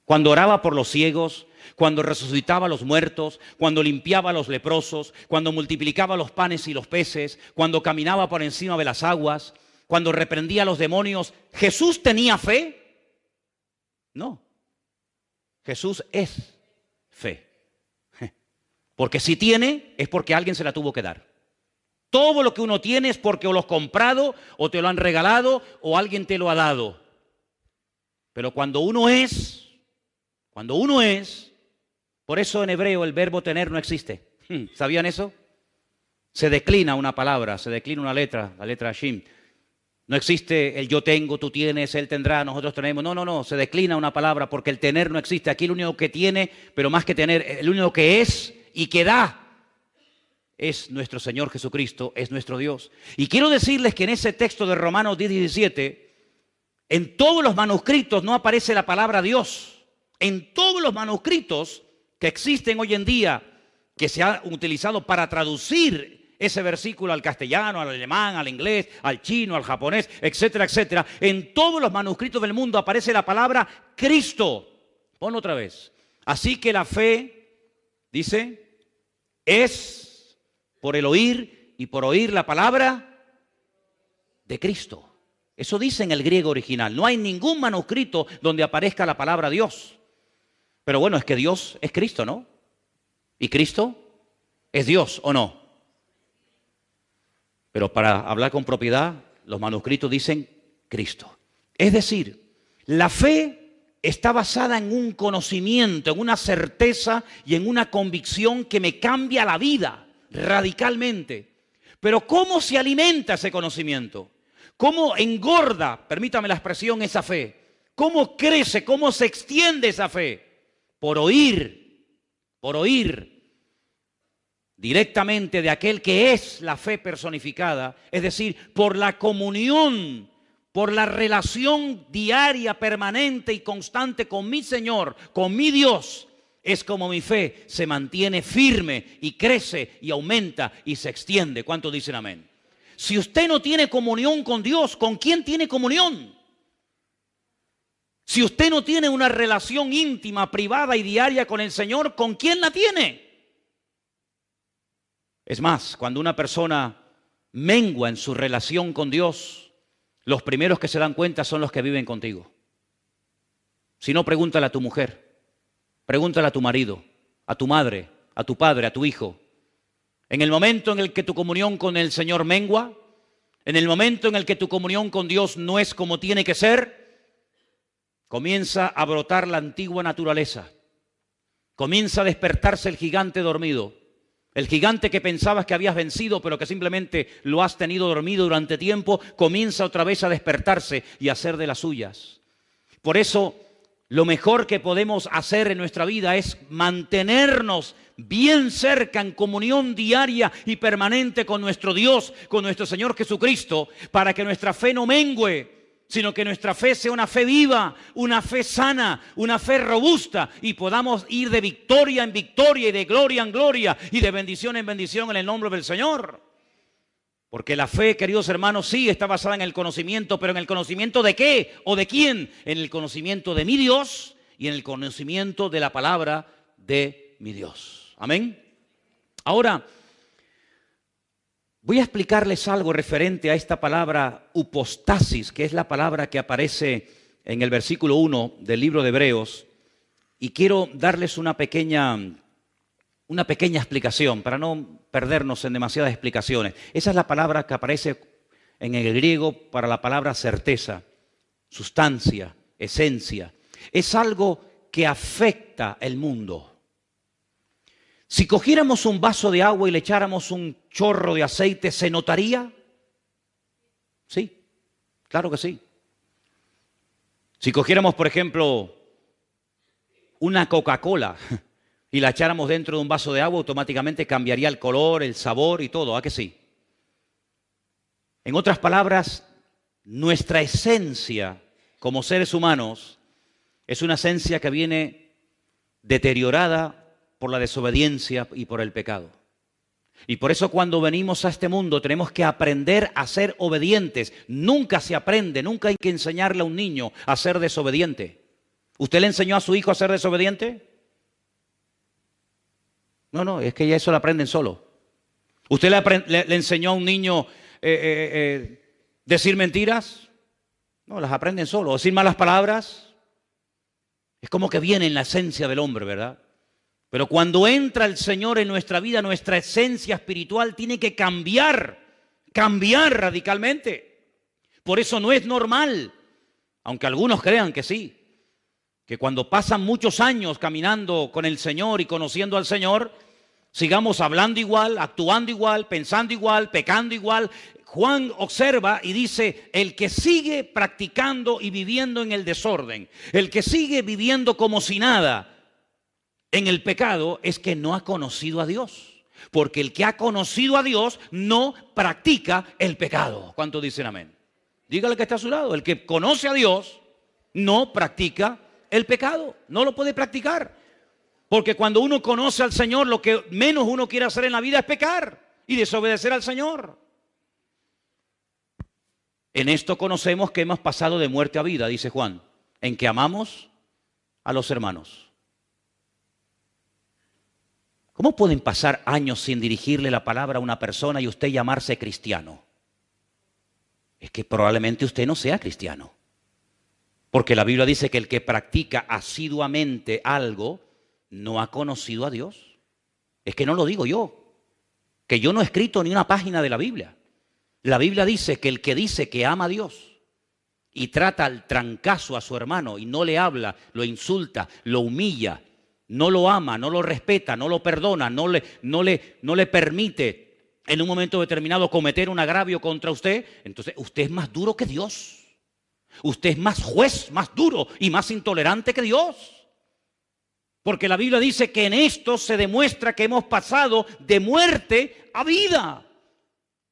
cuando oraba por los ciegos, cuando resucitaba a los muertos, cuando limpiaba a los leprosos, cuando multiplicaba los panes y los peces, cuando caminaba por encima de las aguas, cuando reprendía a los demonios. ¿Jesús tenía fe? No. Jesús es fe. Porque si tiene, es porque alguien se la tuvo que dar. Todo lo que uno tiene es porque o lo has comprado, o te lo han regalado, o alguien te lo ha dado. Pero cuando uno es, por eso en hebreo el verbo tener no existe. ¿Sabían eso? Se declina una palabra, se declina una letra, la letra Shin. No existe el yo tengo, tú tienes, él tendrá, nosotros tenemos. No, se declina una palabra porque el tener no existe. Aquí el único que tiene, pero más que tener, el único que es y que da es nuestro Señor Jesucristo, es nuestro Dios. Y quiero decirles que en ese texto de Romanos 10:17, en todos los manuscritos no aparece la palabra Dios. En todos los manuscritos que existen hoy en día, que se han utilizado para traducir ese versículo al castellano, al alemán, al inglés, al chino, al japonés, etcétera, etcétera, en todos los manuscritos del mundo aparece la palabra Cristo. Ponlo otra vez. Así que la fe, dice, es por el oír y por oír la palabra de Cristo. Eso dice en el griego original. No hay ningún manuscrito donde aparezca la palabra Dios. Pero bueno, es que Dios es Cristo, ¿no? ¿Y Cristo es Dios o no? Pero para hablar con propiedad, los manuscritos dicen Cristo. Es decir, la fe está basada en un conocimiento, en una certeza y en una convicción que me cambia la vida radicalmente. Pero ¿cómo se alimenta ese conocimiento? ¿Cómo engorda, permítame la expresión, esa fe? ¿Cómo crece, cómo se extiende esa fe? Por oír directamente de aquel que es la fe personificada, es decir, por la comunión, por la relación diaria, permanente y constante con mi Señor, con mi Dios, es como mi fe se mantiene firme y crece y aumenta y se extiende. ¿Cuántos dicen amén? Si usted no tiene comunión con Dios, ¿con quién tiene comunión? Si usted no tiene una relación íntima, privada y diaria con el Señor, ¿con quién la tiene? Es más, cuando una persona mengua en su relación con Dios, los primeros que se dan cuenta son los que viven contigo. Si no, pregúntale a tu mujer, pregúntale a tu marido, a tu madre, a tu padre, a tu hijo. En el momento en el que tu comunión con el Señor mengua, en el momento en el que tu comunión con Dios no es como tiene que ser, comienza a brotar la antigua naturaleza. Comienza a despertarse el gigante dormido. El gigante que pensabas que habías vencido, pero que simplemente lo has tenido dormido durante tiempo, comienza otra vez a despertarse y a hacer de las suyas. Por eso, lo mejor que podemos hacer en nuestra vida es mantenernos bien cerca, en comunión diaria y permanente con nuestro Dios, con nuestro Señor Jesucristo, para que nuestra fe no mengüe, sino que nuestra fe sea una fe viva, una fe sana, una fe robusta, y podamos ir de victoria en victoria y de gloria en gloria y de bendición en bendición en el nombre del Señor. Porque la fe, queridos hermanos, sí está basada en el conocimiento, pero ¿en el conocimiento de qué o de quién? En el conocimiento de mi Dios y en el conocimiento de la palabra de mi Dios. Amén. Ahora, voy a explicarles algo referente a esta palabra hupostasis, que es la palabra que aparece en el versículo 1 del libro de Hebreos, y quiero darles una pequeña explicación para no perdernos en demasiadas explicaciones. Esa es la palabra que aparece en el griego para la palabra certeza, sustancia, esencia. Es algo que afecta el mundo. Si cogiéramos un vaso de agua y le echáramos un chorro de aceite, ¿se notaría? Sí, claro que sí. Si cogiéramos, por ejemplo, una Coca-Cola y la echáramos dentro de un vaso de agua, automáticamente cambiaría el color, el sabor y todo, ¿a que sí? En otras palabras, nuestra esencia como seres humanos es una esencia que viene deteriorada por la desobediencia y por el pecado. Y por eso cuando venimos a este mundo tenemos que aprender a ser obedientes. Nunca se aprende, nunca hay que enseñarle a un niño a ser desobediente. ¿Usted le enseñó a su hijo a ser desobediente? No, es que ya eso lo aprenden solo. ¿Usted le enseñó a un niño decir mentiras? No, las aprenden solo. ¿Decir malas palabras? Es como que viene en la esencia del hombre, ¿verdad? Pero cuando entra el Señor en nuestra vida, nuestra esencia espiritual tiene que cambiar radicalmente. Por eso no es normal, aunque algunos crean que sí, que cuando pasan muchos años caminando con el Señor y conociendo al Señor, sigamos hablando igual, actuando igual, pensando igual, pecando igual. Juan observa y dice, el que sigue practicando y viviendo en el desorden, el que sigue viviendo como si nada en el pecado, es que no ha conocido a Dios. Porque el que ha conocido a Dios no practica el pecado. ¿Cuántos dicen amén? Dígale que está a su lado. El que conoce a Dios no practica el pecado. No lo puede practicar. Porque cuando uno conoce al Señor, lo que menos uno quiere hacer en la vida es pecar y desobedecer al Señor. En esto conocemos que hemos pasado de muerte a vida, dice Juan, en que amamos a los hermanos. ¿Cómo pueden pasar años sin dirigirle la palabra a una persona y usted llamarse cristiano? Es que probablemente usted no sea cristiano. Porque la Biblia dice que el que practica asiduamente algo no ha conocido a Dios. Es que no lo digo yo, que yo no he escrito ni una página de la Biblia. La Biblia dice que el que dice que ama a Dios y trata al trancazo a su hermano y no le habla, lo insulta, lo humilla, no lo ama, no lo respeta, no lo perdona, no le permite en un momento determinado cometer un agravio contra usted, entonces usted es más duro que Dios. Usted es más juez, más duro y más intolerante que Dios. Porque la Biblia dice que en esto se demuestra que hemos pasado de muerte a vida.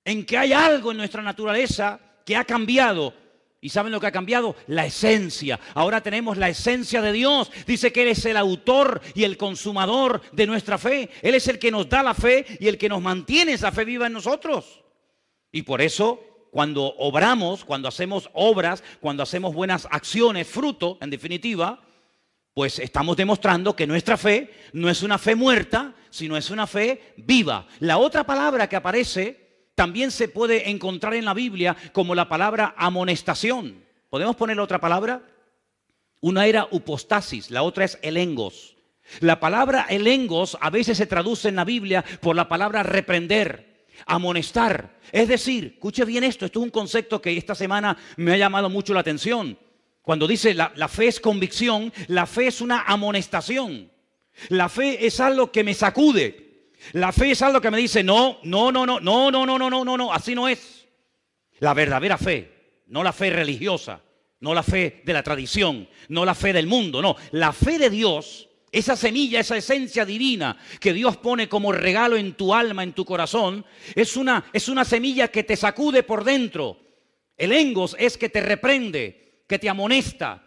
En que hay algo en nuestra naturaleza que ha cambiado. ¿Y saben lo que ha cambiado? La esencia. Ahora tenemos la esencia de Dios. Dice que Él es el autor y el consumador de nuestra fe. Él es el que nos da la fe y el que nos mantiene esa fe viva en nosotros. Y por eso, cuando obramos, cuando hacemos obras, cuando hacemos buenas acciones, fruto, en definitiva, pues estamos demostrando que nuestra fe no es una fe muerta, sino es una fe viva. La otra palabra que aparece también se puede encontrar en la Biblia como la palabra amonestación. ¿Podemos poner otra palabra? Una era upostasis, la otra es elengos. La palabra elengos a veces se traduce en la Biblia por la palabra reprender, amonestar. Es decir, escuche bien esto es un concepto que esta semana me ha llamado mucho la atención. Cuando dice la fe es convicción, la fe es una amonestación. La fe es algo que me sacude. La fe es algo que me dice, no, así no es. La verdadera fe, no la fe religiosa, no la fe de la tradición, no la fe del mundo, no. La fe de Dios, esa semilla, esa esencia divina que Dios pone como regalo en tu alma, en tu corazón, es una semilla que te sacude por dentro. El engos es que te reprende, que te amonesta,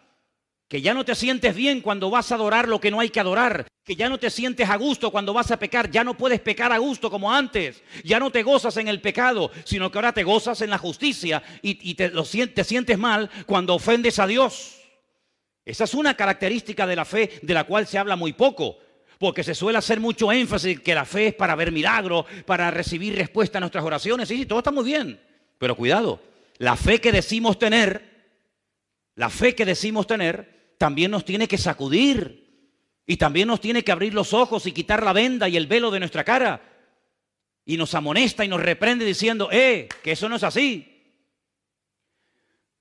que ya no te sientes bien cuando vas a adorar lo que no hay que adorar, que ya no te sientes a gusto cuando vas a pecar, ya no puedes pecar a gusto como antes, ya no te gozas en el pecado, sino que ahora te gozas en la justicia y te sientes mal cuando ofendes a Dios. Esa es una característica de la fe de la cual se habla muy poco, porque se suele hacer mucho énfasis que la fe es para ver milagros, para recibir respuesta a nuestras oraciones. Sí, todo está muy bien, pero cuidado, la fe que decimos tener también nos tiene que sacudir y también nos tiene que abrir los ojos y quitar la venda y el velo de nuestra cara y nos amonesta y nos reprende diciendo, que eso no es así.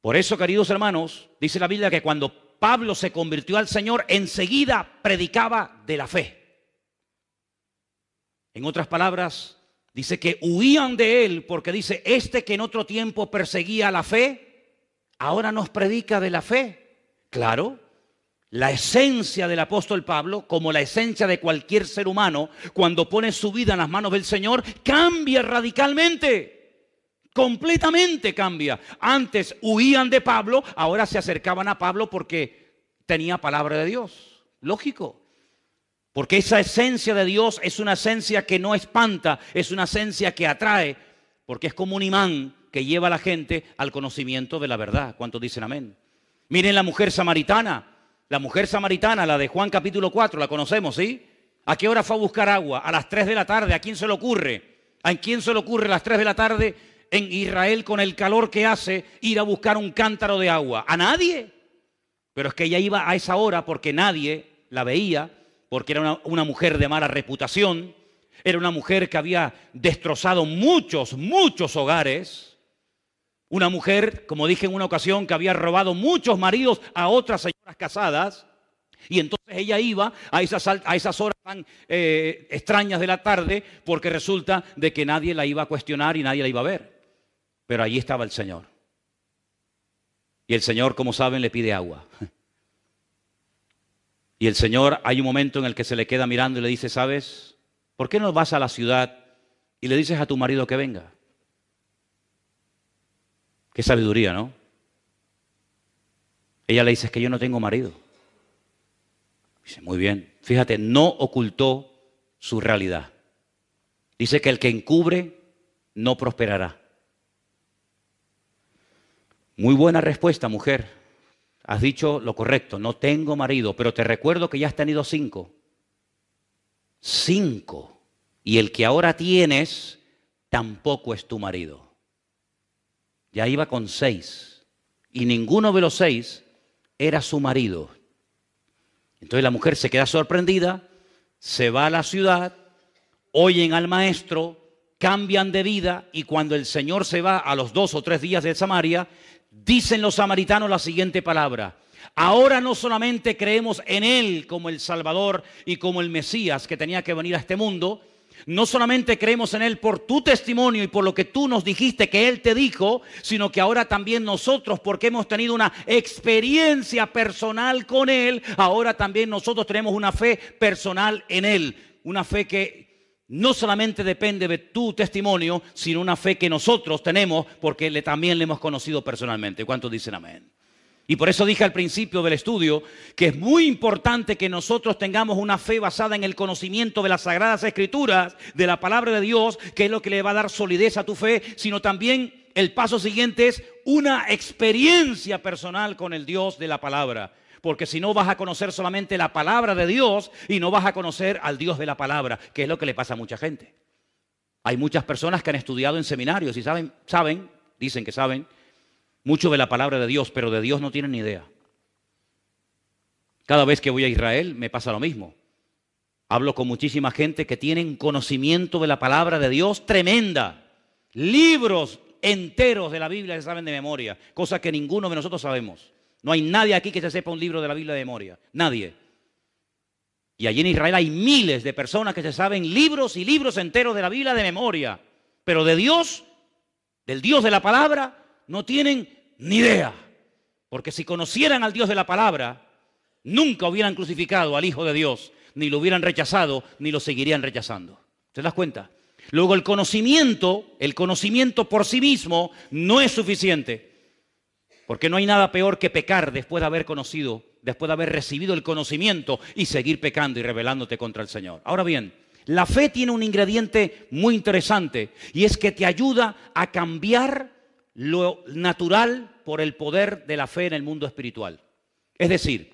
Por eso, queridos hermanos, dice la Biblia que cuando Pablo se convirtió al Señor, enseguida predicaba de la fe. En otras palabras, dice que huían de él porque dice, este que en otro tiempo perseguía la fe, ahora nos predica de la fe. Claro, La esencia del apóstol Pablo, como la esencia de cualquier ser humano, cuando pone su vida en las manos del Señor, cambia radicalmente, completamente cambia. Antes huían de Pablo, ahora se acercaban a Pablo porque tenía palabra de Dios. Lógico, porque esa esencia de Dios es una esencia que no espanta, es una esencia que atrae, porque es como un imán que lleva a la gente al conocimiento de la verdad. ¿Cuántos dicen amén? Miren la mujer samaritana. La mujer samaritana, la de Juan capítulo 4, la conocemos, ¿sí? ¿A qué hora fue a buscar agua? A las 3 de la tarde. ¿A quién se le ocurre? ¿A quién se le ocurre a las 3 de la tarde en Israel con el calor que hace ir a buscar un cántaro de agua? ¿A nadie? Pero es que ella iba a esa hora porque nadie la veía, porque era una mujer de mala reputación, era una mujer que había destrozado muchos hogares. Una mujer, como dije en una ocasión, que había robado muchos maridos a otras señoras casadas. Y entonces ella iba a esas horas tan extrañas de la tarde porque resulta de que nadie la iba a cuestionar y nadie la iba a ver. Pero allí estaba el Señor. Y el Señor, como saben, le pide agua. Y el Señor, hay un momento en el que se le queda mirando y le dice, ¿sabes? ¿Por qué no vas a la ciudad y le dices a tu marido que venga? Qué sabiduría, ¿no? Ella le dice, es que yo no tengo marido. Dice, muy bien. Fíjate, no ocultó su realidad. Dice que el que encubre no prosperará. Muy buena respuesta, mujer. Has dicho lo correcto, no tengo marido, pero te recuerdo que ya has tenido 5. 5. Y el que ahora tienes tampoco es tu marido. Ya iba con 6 y ninguno de los 6 era su marido. Entonces la mujer se queda sorprendida, se va a la ciudad, oyen al maestro, cambian de vida y cuando el Señor se va a los 2 o 3 días de Samaria, dicen los samaritanos la siguiente palabra. Ahora no solamente creemos en Él como el Salvador y como el Mesías que tenía que venir a este mundo, no solamente creemos en Él por tu testimonio y por lo que tú nos dijiste que Él te dijo, sino que ahora también nosotros, porque hemos tenido una experiencia personal con Él, ahora también nosotros tenemos una fe personal en Él. Una fe que no solamente depende de tu testimonio, sino una fe que nosotros tenemos porque también le hemos conocido personalmente. ¿Cuántos dicen amén? Y por eso dije al principio del estudio que es muy importante que nosotros tengamos una fe basada en el conocimiento de las Sagradas Escrituras, de la Palabra de Dios, que es lo que le va a dar solidez a tu fe, sino también el paso siguiente es una experiencia personal con el Dios de la Palabra. Porque si no vas a conocer solamente la Palabra de Dios y no vas a conocer al Dios de la Palabra, que es lo que le pasa a mucha gente. Hay muchas personas que han estudiado en seminarios y dicen que saben, mucho de la palabra de Dios, pero de Dios no tienen ni idea. Cada vez que voy a Israel me pasa lo mismo. Hablo con muchísima gente que tienen conocimiento de la palabra de Dios tremenda. Libros enteros de la Biblia se saben de memoria, cosa que ninguno de nosotros sabemos. No hay nadie aquí que se sepa un libro de la Biblia de memoria. Nadie. Y allí en Israel hay miles de personas que se saben libros y libros enteros de la Biblia de memoria. Pero de Dios, del Dios de la palabra, no tienen ni idea, porque si conocieran al Dios de la palabra, nunca hubieran crucificado al Hijo de Dios, ni lo hubieran rechazado, ni lo seguirían rechazando. ¿Te das cuenta? Luego el conocimiento por sí mismo no es suficiente, porque no hay nada peor que pecar después de haber conocido, después de haber recibido el conocimiento y seguir pecando y rebelándote contra el Señor. Ahora bien, la fe tiene un ingrediente muy interesante y es que te ayuda a cambiar lo natural por el poder de la fe en el mundo espiritual. Es decir,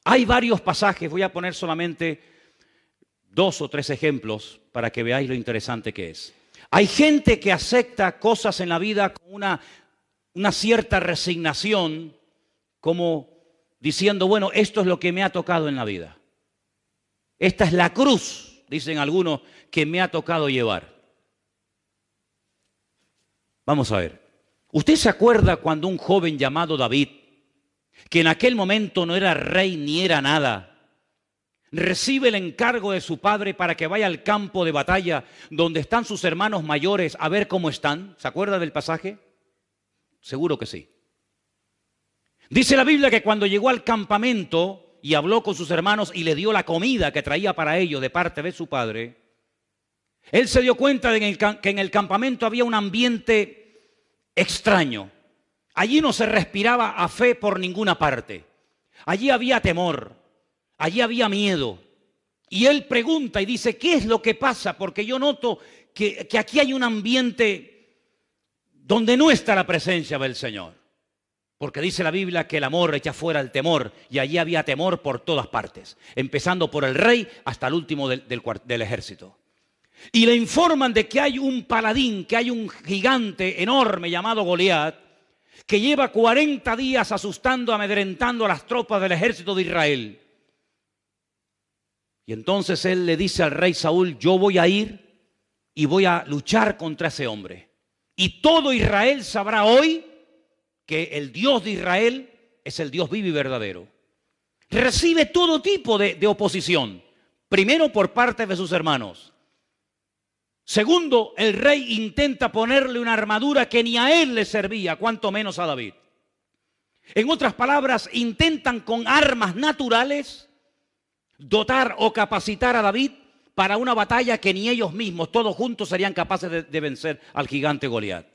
hay varios pasajes, voy a poner solamente 2 o 3 ejemplos para que veáis lo interesante que es. Hay gente que acepta cosas en la vida con una cierta resignación, como diciendo, bueno, esto es lo que me ha tocado en la vida. Esta es la cruz, dicen algunos, que me ha tocado llevar. Vamos a ver. ¿Usted se acuerda cuando un joven llamado David, que en aquel momento no era rey ni era nada, recibe el encargo de su padre para que vaya al campo de batalla donde están sus hermanos mayores a ver cómo están? ¿Se acuerda del pasaje? Seguro que sí. Dice la Biblia que cuando llegó al campamento y habló con sus hermanos y le dio la comida que traía para ellos de parte de su padre, él se dio cuenta de que en el campamento había un ambiente extraño. Allí no se respiraba a fe por ninguna parte. Allí había temor, allí había miedo. Y él pregunta y dice, ¿qué es lo que pasa? Porque yo noto que aquí hay un ambiente donde no está la presencia del Señor. Porque dice la Biblia que el amor echa fuera el temor, y allí había temor por todas partes, empezando por el rey hasta el último del ejército. Y le informan de que hay un paladín, que hay un gigante enorme llamado Goliat, que lleva 40 días asustando, amedrentando a las tropas del ejército de Israel. Y entonces él le dice al rey Saúl, yo voy a ir y voy a luchar contra ese hombre. Y todo Israel sabrá hoy que el Dios de Israel es el Dios vivo y verdadero. Recibe todo tipo de oposición. Primero por parte de sus hermanos. Segundo, el rey intenta ponerle una armadura que ni a él le servía, cuanto menos a David. En otras palabras, intentan con armas naturales dotar o capacitar a David para una batalla que ni ellos mismos, todos juntos, serían capaces de vencer al gigante Goliat.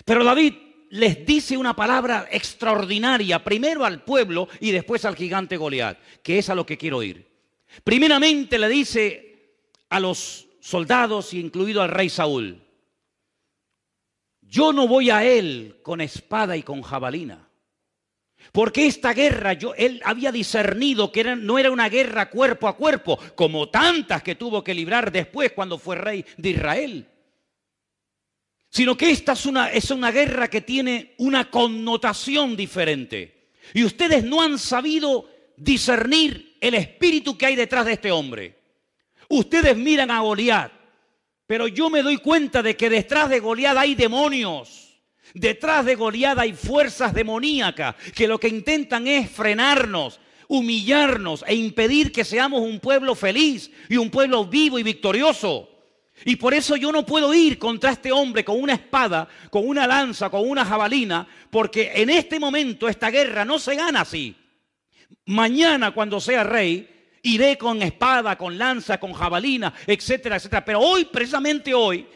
Pero David les dice una palabra extraordinaria, primero al pueblo y después al gigante Goliat, que es a lo que quiero ir. Primeramente le dice a los soldados, incluido al rey Saúl, yo no voy a él con espada y con jabalina, porque esta guerra, él había discernido que no era una guerra cuerpo a cuerpo, como tantas que tuvo que librar después cuando fue rey de Israel, sino que esta es una guerra que tiene una connotación diferente. Y ustedes no han sabido discernir el espíritu que hay detrás de este hombre. Ustedes miran a Goliat, pero yo me doy cuenta de que detrás de Goliat hay demonios. Detrás de Goliat hay fuerzas demoníacas que lo que intentan es frenarnos, humillarnos e impedir que seamos un pueblo feliz y un pueblo vivo y victorioso. Y por eso yo no puedo ir contra este hombre con una espada, con una lanza, con una jabalina, porque en este momento esta guerra no se gana así. Mañana, cuando sea rey, iré con espada, con lanza, con jabalina, etcétera, etcétera. Pero hoy, precisamente hoy,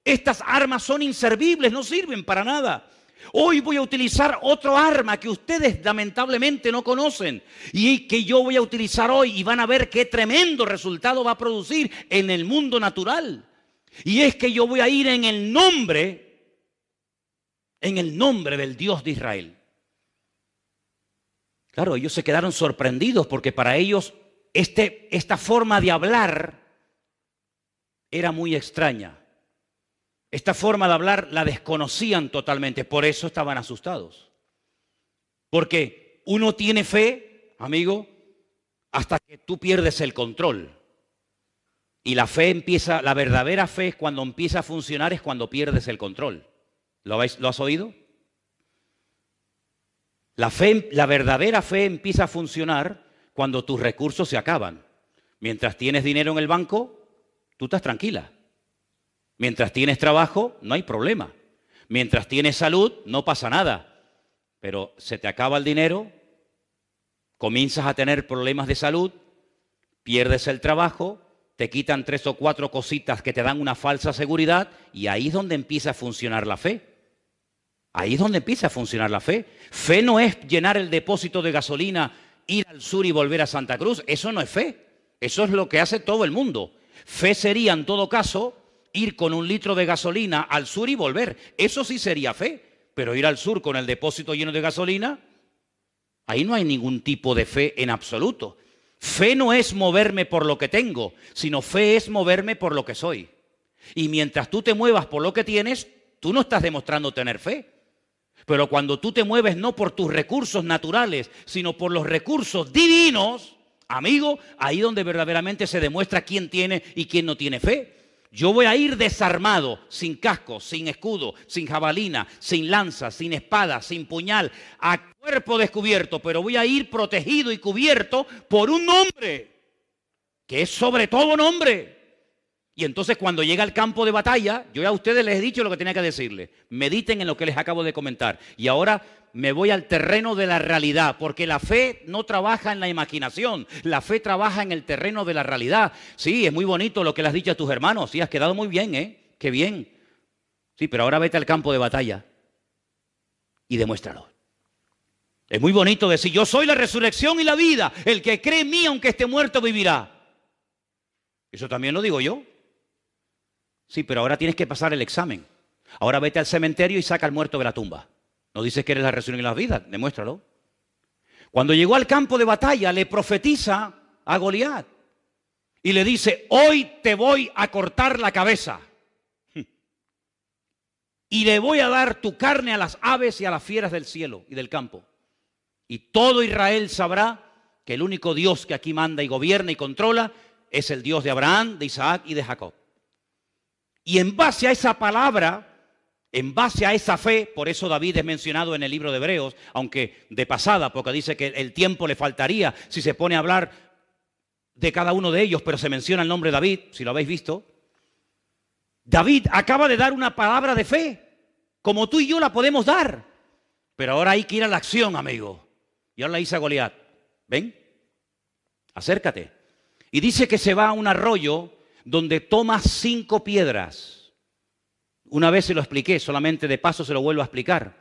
estas armas son inservibles, no sirven para nada. Hoy voy a utilizar otro arma que ustedes lamentablemente no conocen y que yo voy a utilizar hoy, y van a ver qué tremendo resultado va a producir en el mundo natural. Y es que yo voy a ir en el nombre del Dios de Israel. Claro, ellos se quedaron sorprendidos porque para ellos esta forma de hablar era muy extraña. Esta forma de hablar la desconocían totalmente, por eso estaban asustados. Porque uno tiene fe, amigo, hasta que tú pierdes el control. Y la verdadera fe es cuando empieza a funcionar, es cuando pierdes el control. ¿Lo has oído? La verdadera fe empieza a funcionar cuando tus recursos se acaban. Mientras tienes dinero en el banco, tú estás tranquila. Mientras tienes trabajo, no hay problema. Mientras tienes salud, no pasa nada. Pero se te acaba el dinero, comienzas a tener problemas de salud, pierdes el trabajo, te quitan 3 o 4 cositas que te dan una falsa seguridad, y ahí es donde empieza a funcionar la fe. Ahí es donde empieza a funcionar la fe. Fe no es llenar el depósito de gasolina, ir al sur y volver a Santa Cruz. Eso no es fe. Eso es lo que hace todo el mundo. Fe sería, en todo caso, ir con 1 litro de gasolina al sur y volver. Eso sí sería fe. Pero ir al sur con el depósito lleno de gasolina, ahí no hay ningún tipo de fe en absoluto. Fe no es moverme por lo que tengo, sino fe es moverme por lo que soy. Y mientras tú te muevas por lo que tienes, tú no estás demostrando tener fe. Pero cuando tú te mueves no por tus recursos naturales, sino por los recursos divinos, amigo, ahí donde verdaderamente se demuestra quién tiene y quién no tiene fe. Yo voy a ir desarmado, sin casco, sin escudo, sin jabalina, sin lanza, sin espada, sin puñal, a cuerpo descubierto, pero voy a ir protegido y cubierto por un nombre, que es sobre todo nombre. Y entonces cuando llega al campo de batalla, yo ya a ustedes les he dicho lo que tenía que decirles. Mediten en lo que les acabo de comentar. Y ahora me voy al terreno de la realidad, porque la fe no trabaja en la imaginación, la fe trabaja en el terreno de la realidad. Sí, es muy bonito lo que le has dicho a tus hermanos, sí, has quedado muy bien, ¿eh? Qué bien. Sí, pero ahora vete al campo de batalla y demuéstralo. Es muy bonito decir, yo soy la resurrección y la vida, el que cree en mí aunque esté muerto vivirá. Eso también lo digo yo. Sí, pero ahora tienes que pasar el examen. Ahora vete al cementerio y saca al muerto de la tumba. No dices que eres la resurrección y la vida, demuéstralo. Cuando llegó al campo de batalla, le profetiza a Goliat y le dice, hoy te voy a cortar la cabeza y le voy a dar tu carne a las aves y a las fieras del cielo y del campo. Y todo Israel sabrá que el único Dios que aquí manda y gobierna y controla es el Dios de Abraham, de Isaac y de Jacob. Y en base a esa palabra, en base a esa fe, por eso David es mencionado en el libro de Hebreos, aunque de pasada, porque dice que el tiempo le faltaría si se pone a hablar de cada uno de ellos, pero se menciona el nombre de David, si lo habéis visto. David acaba de dar una palabra de fe, como tú y yo la podemos dar, pero ahora hay que ir a la acción, amigo. Y ahora le dice a Goliat, ven, acércate. Y dice que se va a un arroyo donde toma 5 piedras. Una vez se lo expliqué, solamente de paso se lo vuelvo a explicar.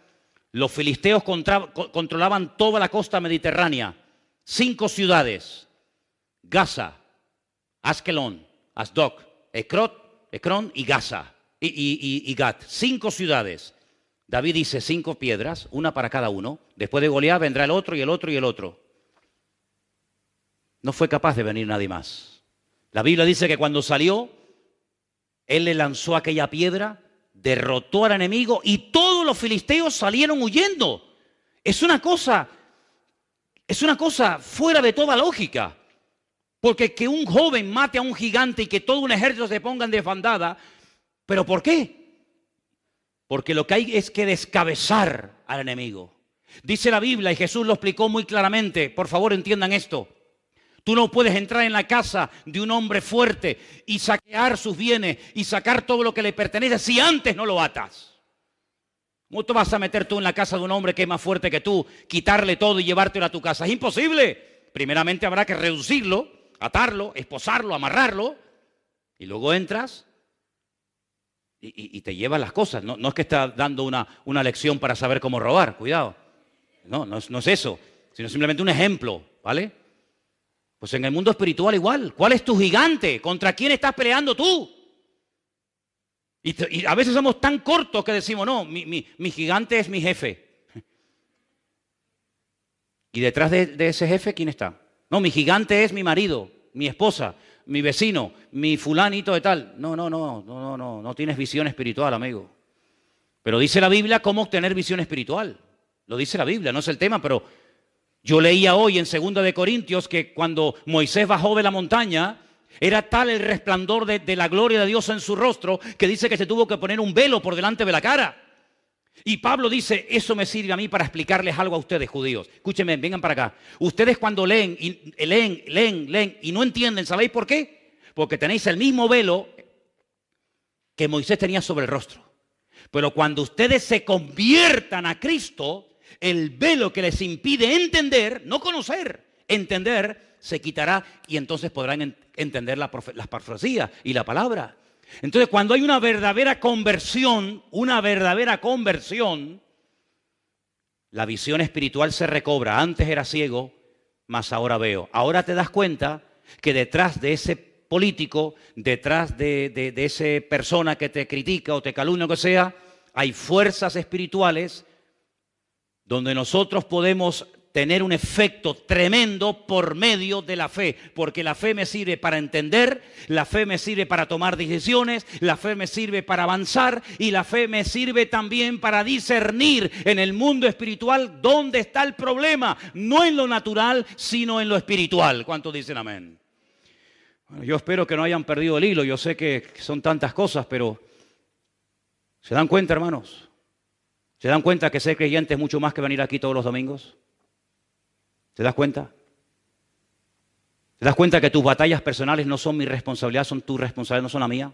Los filisteos controlaban toda la costa mediterránea. 5 ciudades. Gaza, Askelón, Asdod, Ecrón y Gaza. Y Gat. 5 ciudades. David dice 5 piedras, una para cada uno. Después de Goliat vendrá el otro y el otro y el otro. No fue capaz de venir nadie más. La Biblia dice que cuando salió, él le lanzó aquella piedra, derrotó al enemigo y todos los filisteos salieron huyendo. Es una cosa fuera de toda lógica. Porque que un joven mate a un gigante y que todo un ejército se ponga en desbandada, ¿pero por qué? Porque lo que hay es que descabezar al enemigo. Dice la Biblia, y Jesús lo explicó muy claramente, por favor entiendan esto. Tú no puedes entrar en la casa de un hombre fuerte y saquear sus bienes y sacar todo lo que le pertenece si antes no lo atas. ¿Cómo te vas a meter tú en la casa de un hombre que es más fuerte que tú, quitarle todo y llevártelo a tu casa? Es imposible. Primeramente habrá que reducirlo, atarlo, esposarlo, amarrarlo y luego entras y te llevas las cosas. No es que estás dando una lección para saber cómo robar, cuidado. No es eso, sino simplemente un ejemplo, ¿vale? Pues en el mundo espiritual igual. ¿Cuál es tu gigante? ¿Contra quién estás peleando tú? Y a veces somos tan cortos que decimos, no, mi gigante es mi jefe. ¿Y detrás de ese jefe quién está? No, mi gigante es mi marido, mi esposa, mi vecino, mi fulanito de tal. No tienes visión espiritual, amigo. Pero dice la Biblia cómo obtener visión espiritual. Lo dice la Biblia, no es el tema, pero yo leía hoy en 2 de Corintios que cuando Moisés bajó de la montaña, era tal el resplandor de la gloria de Dios en su rostro que dice que se tuvo que poner un velo por delante de la cara. Y Pablo dice, eso me sirve a mí para explicarles algo a ustedes, judíos. Escúchenme, vengan para acá. Ustedes cuando leen y no entienden, ¿sabéis por qué? Porque tenéis el mismo velo que Moisés tenía sobre el rostro. Pero cuando ustedes se conviertan a Cristo, el velo que les impide entender, no conocer, entender, se quitará y entonces podrán entender las profecías y la palabra. Entonces, cuando hay una verdadera conversión, la visión espiritual se recobra. Antes era ciego, mas ahora veo. Ahora te das cuenta que detrás de ese político, detrás de esa persona que te critica o te calumnia o que sea, hay fuerzas espirituales donde nosotros podemos tener un efecto tremendo por medio de la fe, porque la fe me sirve para entender, la fe me sirve para tomar decisiones, la fe me sirve para avanzar y la fe me sirve también para discernir en el mundo espiritual dónde está el problema, no en lo natural, sino en lo espiritual. ¿Cuántos dicen amén? Bueno, yo espero que no hayan perdido el hilo, yo sé que son tantas cosas, pero ¿se dan cuenta, hermanos? ¿Se dan cuenta que ser creyente es mucho más que venir aquí todos los domingos? ¿Te das cuenta? ¿Te das cuenta que tus batallas personales no son mi responsabilidad, son tu responsabilidad, no son la mía?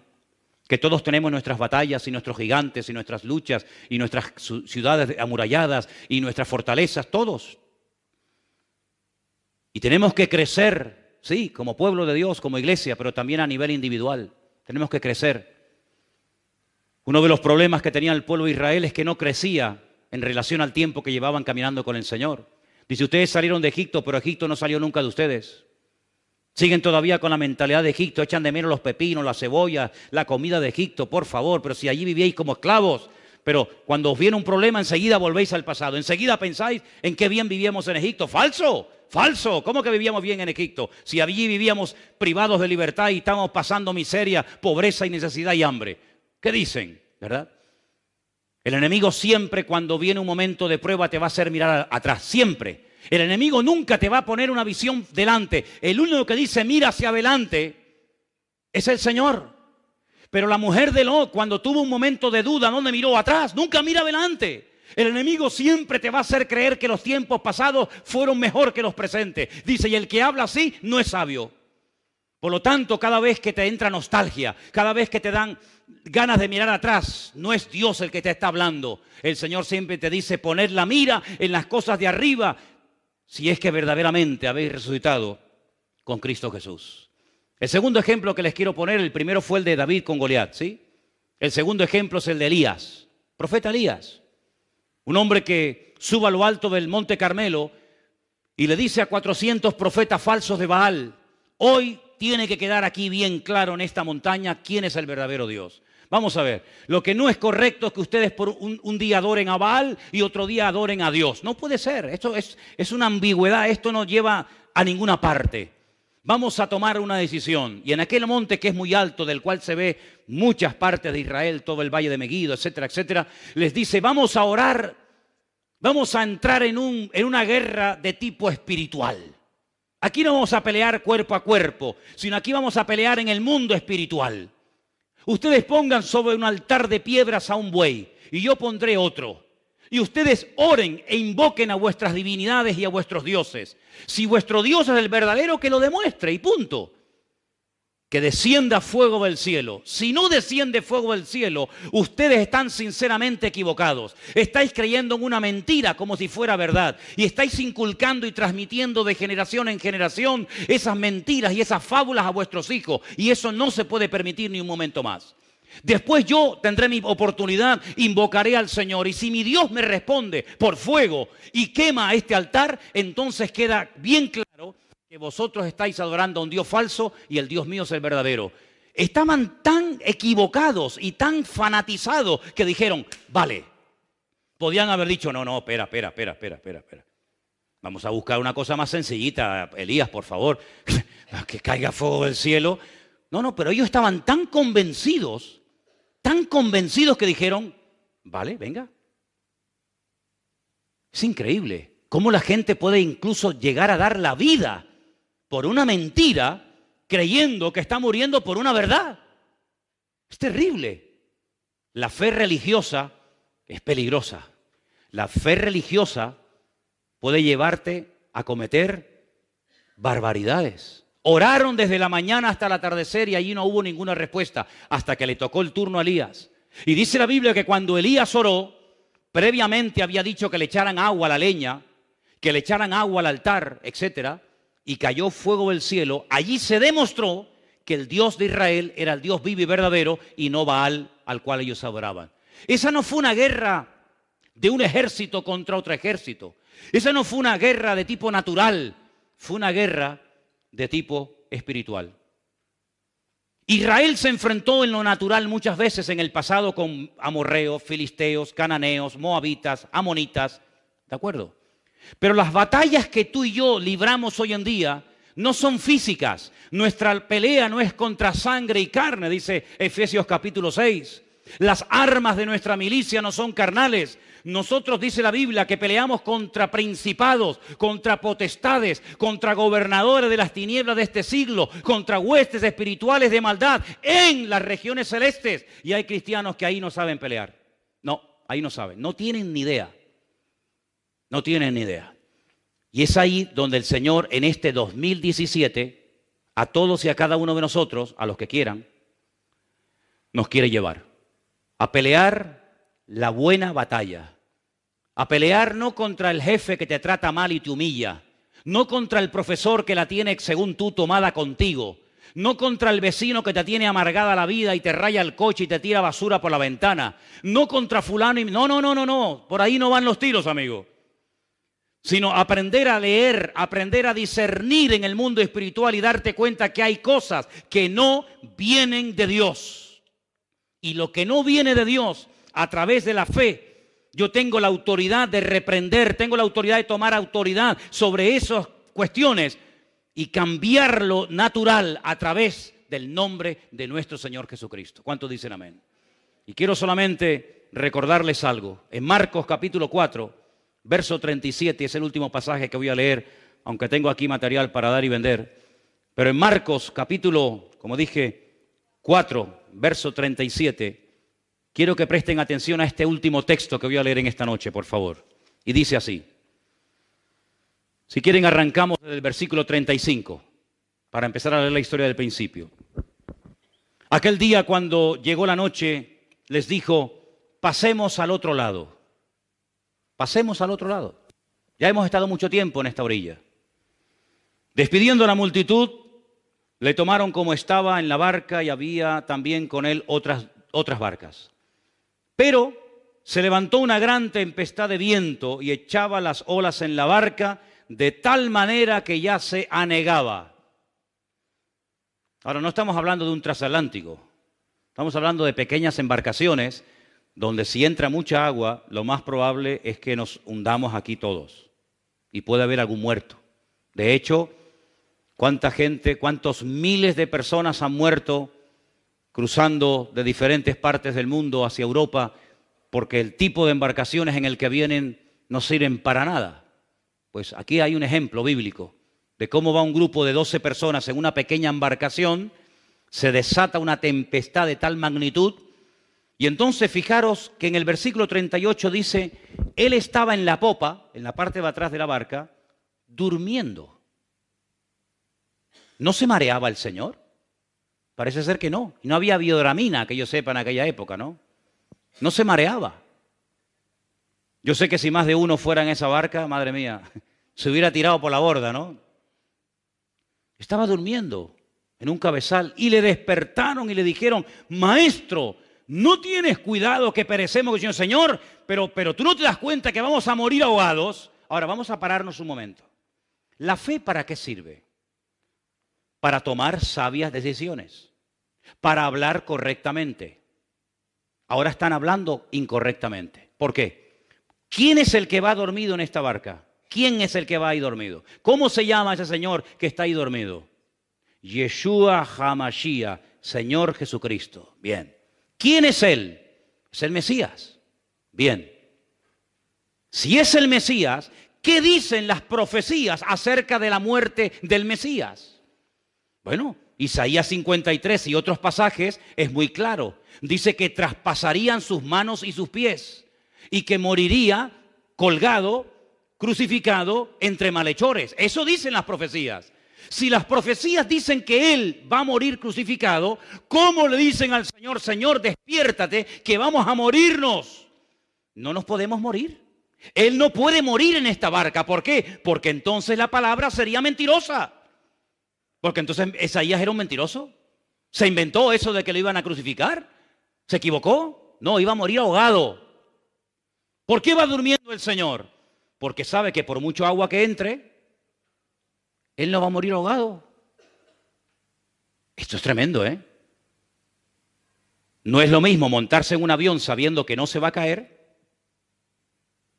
Que todos tenemos nuestras batallas y nuestros gigantes y nuestras luchas y nuestras ciudades amuralladas y nuestras fortalezas, todos. Y tenemos que crecer, sí, como pueblo de Dios, como iglesia, pero también a nivel individual. Tenemos que crecer. Uno de los problemas que tenía el pueblo de Israel es que no crecía en relación al tiempo que llevaban caminando con el Señor. Dice, ustedes salieron de Egipto, pero Egipto no salió nunca de ustedes. Siguen todavía con la mentalidad de Egipto, echan de menos los pepinos, la cebolla, la comida de Egipto, por favor, pero si allí vivíais como esclavos. Pero cuando os viene un problema, enseguida volvéis al pasado, enseguida pensáis en qué bien vivíamos en Egipto. ¡Falso! ¡Falso! ¿Cómo que vivíamos bien en Egipto? Si allí vivíamos privados de libertad y estábamos pasando miseria, pobreza y necesidad y hambre. ¿Qué dicen? ¿Verdad? El enemigo siempre cuando viene un momento de prueba te va a hacer mirar atrás, siempre. El enemigo nunca te va a poner una visión delante. El único que dice mira hacia adelante es el Señor. Pero la mujer de Lot, cuando tuvo un momento de duda, ¿dónde miró? Atrás, nunca mira adelante. El enemigo siempre te va a hacer creer que los tiempos pasados fueron mejor que los presentes. Dice, y el que habla así no es sabio. Por lo tanto, cada vez que te entra nostalgia, cada vez que te dan ganas de mirar atrás, no es Dios el que te está hablando. El Señor siempre te dice, poned la mira en las cosas de arriba, si es que verdaderamente habéis resucitado con Cristo Jesús. El segundo ejemplo que les quiero poner, el primero fue el de David con Goliat, ¿sí? El segundo ejemplo es el de Elías, profeta Elías. Un hombre que sube a lo alto del Monte Carmelo y le dice a 400 profetas falsos de Baal, hoy tiene que quedar aquí bien claro en esta montaña quién es el verdadero Dios. Vamos a ver, lo que no es correcto es que ustedes por un día adoren a Baal y otro día adoren a Dios. No puede ser, esto es una ambigüedad, esto no lleva a ninguna parte. Vamos a tomar una decisión. Y en aquel monte que es muy alto, del cual se ve muchas partes de Israel, todo el valle de Meguido, etcétera, etcétera, les dice, vamos a orar, vamos a entrar en una guerra de tipo espiritual. Aquí no vamos a pelear cuerpo a cuerpo, sino aquí vamos a pelear en el mundo espiritual. Ustedes pongan sobre un altar de piedras a un buey y yo pondré otro. Y ustedes oren e invoquen a vuestras divinidades y a vuestros dioses. Si vuestro Dios es el verdadero, que lo demuestre y punto. Que descienda fuego del cielo. Si no desciende fuego del cielo, ustedes están sinceramente equivocados. Estáis creyendo en una mentira como si fuera verdad. Y estáis inculcando y transmitiendo de generación en generación esas mentiras y esas fábulas a vuestros hijos. Y eso no se puede permitir ni un momento más. Después yo tendré mi oportunidad, invocaré al Señor. Y si mi Dios me responde por fuego y quema este altar, entonces queda bien claro que vosotros estáis adorando a un Dios falso y el Dios mío es el verdadero. Estaban tan equivocados y tan fanatizados que dijeron, vale, podían haber dicho, no, espera. Vamos a buscar una cosa más sencillita, Elías, por favor, que caiga fuego del cielo. No, pero ellos estaban tan convencidos que dijeron, vale, venga. Es increíble cómo la gente puede incluso llegar a dar la vida por una mentira, creyendo que está muriendo por una verdad. Es terrible. La fe religiosa es peligrosa. La fe religiosa puede llevarte a cometer barbaridades. Oraron desde la mañana hasta el atardecer y allí no hubo ninguna respuesta, hasta que le tocó el turno a Elías. Y dice la Biblia que cuando Elías oró, previamente había dicho que le echaran agua a la leña, que le echaran agua al altar, etcétera, y cayó fuego del cielo. Allí se demostró que el Dios de Israel era el Dios vivo y verdadero y no Baal al cual ellos adoraban. Esa no fue una guerra de un ejército contra otro ejército. Esa no fue una guerra de tipo natural, fue una guerra de tipo espiritual. Israel se enfrentó en lo natural muchas veces en el pasado con amorreos, filisteos, cananeos, moabitas, amonitas, ¿de acuerdo? Pero las batallas que tú y yo libramos hoy en día no son físicas. Nuestra pelea no es contra sangre y carne, dice Efesios capítulo 6. Las armas de nuestra milicia no son carnales. Nosotros, dice la Biblia, que peleamos contra principados, contra potestades, contra gobernadores de las tinieblas de este siglo, contra huestes espirituales de maldad en las regiones celestes. Y hay cristianos que ahí no saben pelear. No, ahí no saben, no tienen ni idea. No tienen ni idea. Y es ahí donde el Señor en este 2017 a todos y a cada uno de nosotros, a los que quieran, nos quiere llevar a pelear la buena batalla, a pelear no contra el jefe que te trata mal y te humilla, no contra el profesor que la tiene según tú tomada contigo, no contra el vecino que te tiene amargada la vida y te raya el coche y te tira basura por la ventana, no contra fulano y... No, por ahí no van los tiros, amigo. Sino aprender a leer, aprender a discernir en el mundo espiritual y darte cuenta que hay cosas que no vienen de Dios. Y lo que no viene de Dios, a través de la fe, yo tengo la autoridad de reprender, tengo la autoridad de tomar autoridad sobre esas cuestiones y cambiar lo natural a través del nombre de nuestro Señor Jesucristo. ¿Cuántos dicen amén? Y quiero solamente recordarles algo. En Marcos capítulo 4, verso 37, es el último pasaje que voy a leer, aunque tengo aquí material para dar y vender. Pero en Marcos capítulo, como dije, 4, verso 37, quiero que presten atención a este último texto que voy a leer en esta noche, por favor. Y dice así. Si quieren, arrancamos desde el versículo 35, para empezar a leer la historia del principio. Aquel día, cuando llegó la noche, les dijo, pasemos al otro lado. Pasemos al otro lado. Ya hemos estado mucho tiempo en esta orilla. Despidiendo a la multitud, le tomaron como estaba en la barca y había también con él otras barcas. Pero se levantó una gran tempestad de viento y echaba las olas en la barca de tal manera que ya se anegaba. Ahora, no estamos hablando de un transatlántico. Estamos hablando de pequeñas embarcaciones donde si entra mucha agua, lo más probable es que nos hundamos aquí todos. Y puede haber algún muerto. De hecho, ¿cuánta gente, cuántos miles de personas han muerto cruzando de diferentes partes del mundo hacia Europa porque el tipo de embarcaciones en el que vienen no sirven para nada? Pues aquí hay un ejemplo bíblico de cómo va un grupo de 12 personas en una pequeña embarcación, se desata una tempestad de tal magnitud, y entonces fijaros que en el versículo 38 dice, él estaba en la popa, en la parte de atrás de la barca, durmiendo. ¿No se mareaba el Señor? Parece ser que no. Y no había biodramina, que yo sepa, en aquella época, ¿no? No se mareaba. Yo sé que si más de uno fuera en esa barca, madre mía, se hubiera tirado por la borda, ¿no? Estaba durmiendo en un cabezal y le despertaron y le dijeron, maestro, ¿no tienes cuidado que perecemos? Señor, pero tú no te das cuenta que vamos a morir ahogados. Ahora vamos a pararnos un momento. ¿La fe para qué sirve? Para tomar sabias decisiones, para hablar correctamente. Ahora están hablando incorrectamente. ¿Por qué? ¿Quién es el que va dormido en esta barca? ¿Quién es el que va ahí dormido? ¿Cómo se llama ese señor que está ahí dormido? Yeshua HaMashiach, Señor Jesucristo. Bien. ¿Quién es él? Es el Mesías. Bien. Si es el Mesías, ¿qué dicen las profecías acerca de la muerte del Mesías? Bueno, Isaías 53 y otros pasajes es muy claro. Dice que traspasarían sus manos y sus pies y que moriría colgado, crucificado entre malhechores. Eso dicen las profecías. Si las profecías dicen que Él va a morir crucificado, ¿cómo le dicen al Señor, Señor, despiértate, que vamos a morirnos? No nos podemos morir. Él no puede morir en esta barca. ¿Por qué? Porque entonces la palabra sería mentirosa. Porque entonces Isaías era un mentiroso. ¿Se inventó eso de que lo iban a crucificar? ¿Se equivocó? No, iba a morir ahogado. ¿Por qué va durmiendo el Señor? Porque sabe que por mucho agua que entre, Él no va a morir ahogado. Esto es tremendo, ¿eh? No es lo mismo montarse en un avión sabiendo que no se va a caer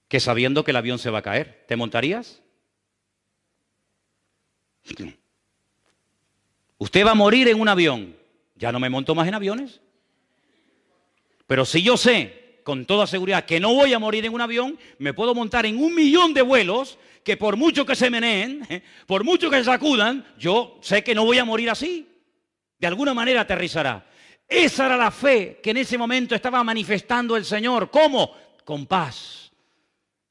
que sabiendo que el avión se va a caer. ¿Te montarías? Usted va a morir en un avión. Ya no me monto más en aviones. Pero si yo sé con toda seguridad que no voy a morir en un avión, me puedo montar en 1.000.000 de vuelos que por mucho que se meneen, por mucho que se sacudan, yo sé que no voy a morir así. De alguna manera aterrizará. Esa era la fe que en ese momento estaba manifestando el Señor. ¿Cómo? Con paz,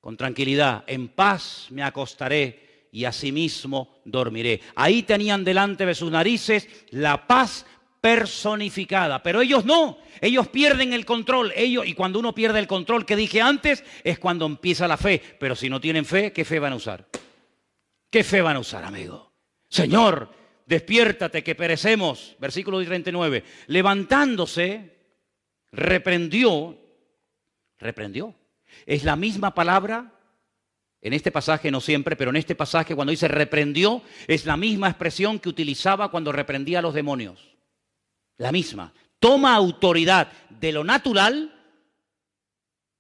con tranquilidad. En paz me acostaré y asimismo dormiré. Ahí tenían delante de sus narices la paz personificada, pero ellos no, ellos pierden el control, y cuando uno pierde el control que dije antes, es cuando empieza la fe. Pero si no tienen fe, ¿qué fe van a usar? ¿Qué fe van a usar, amigo? Señor, despiértate que perecemos. Versículo 39. Levantándose, reprendió. Es la misma palabra, en este pasaje no siempre, pero en este pasaje cuando dice reprendió, es la misma expresión que utilizaba cuando reprendía a los demonios. La misma. Toma autoridad de lo natural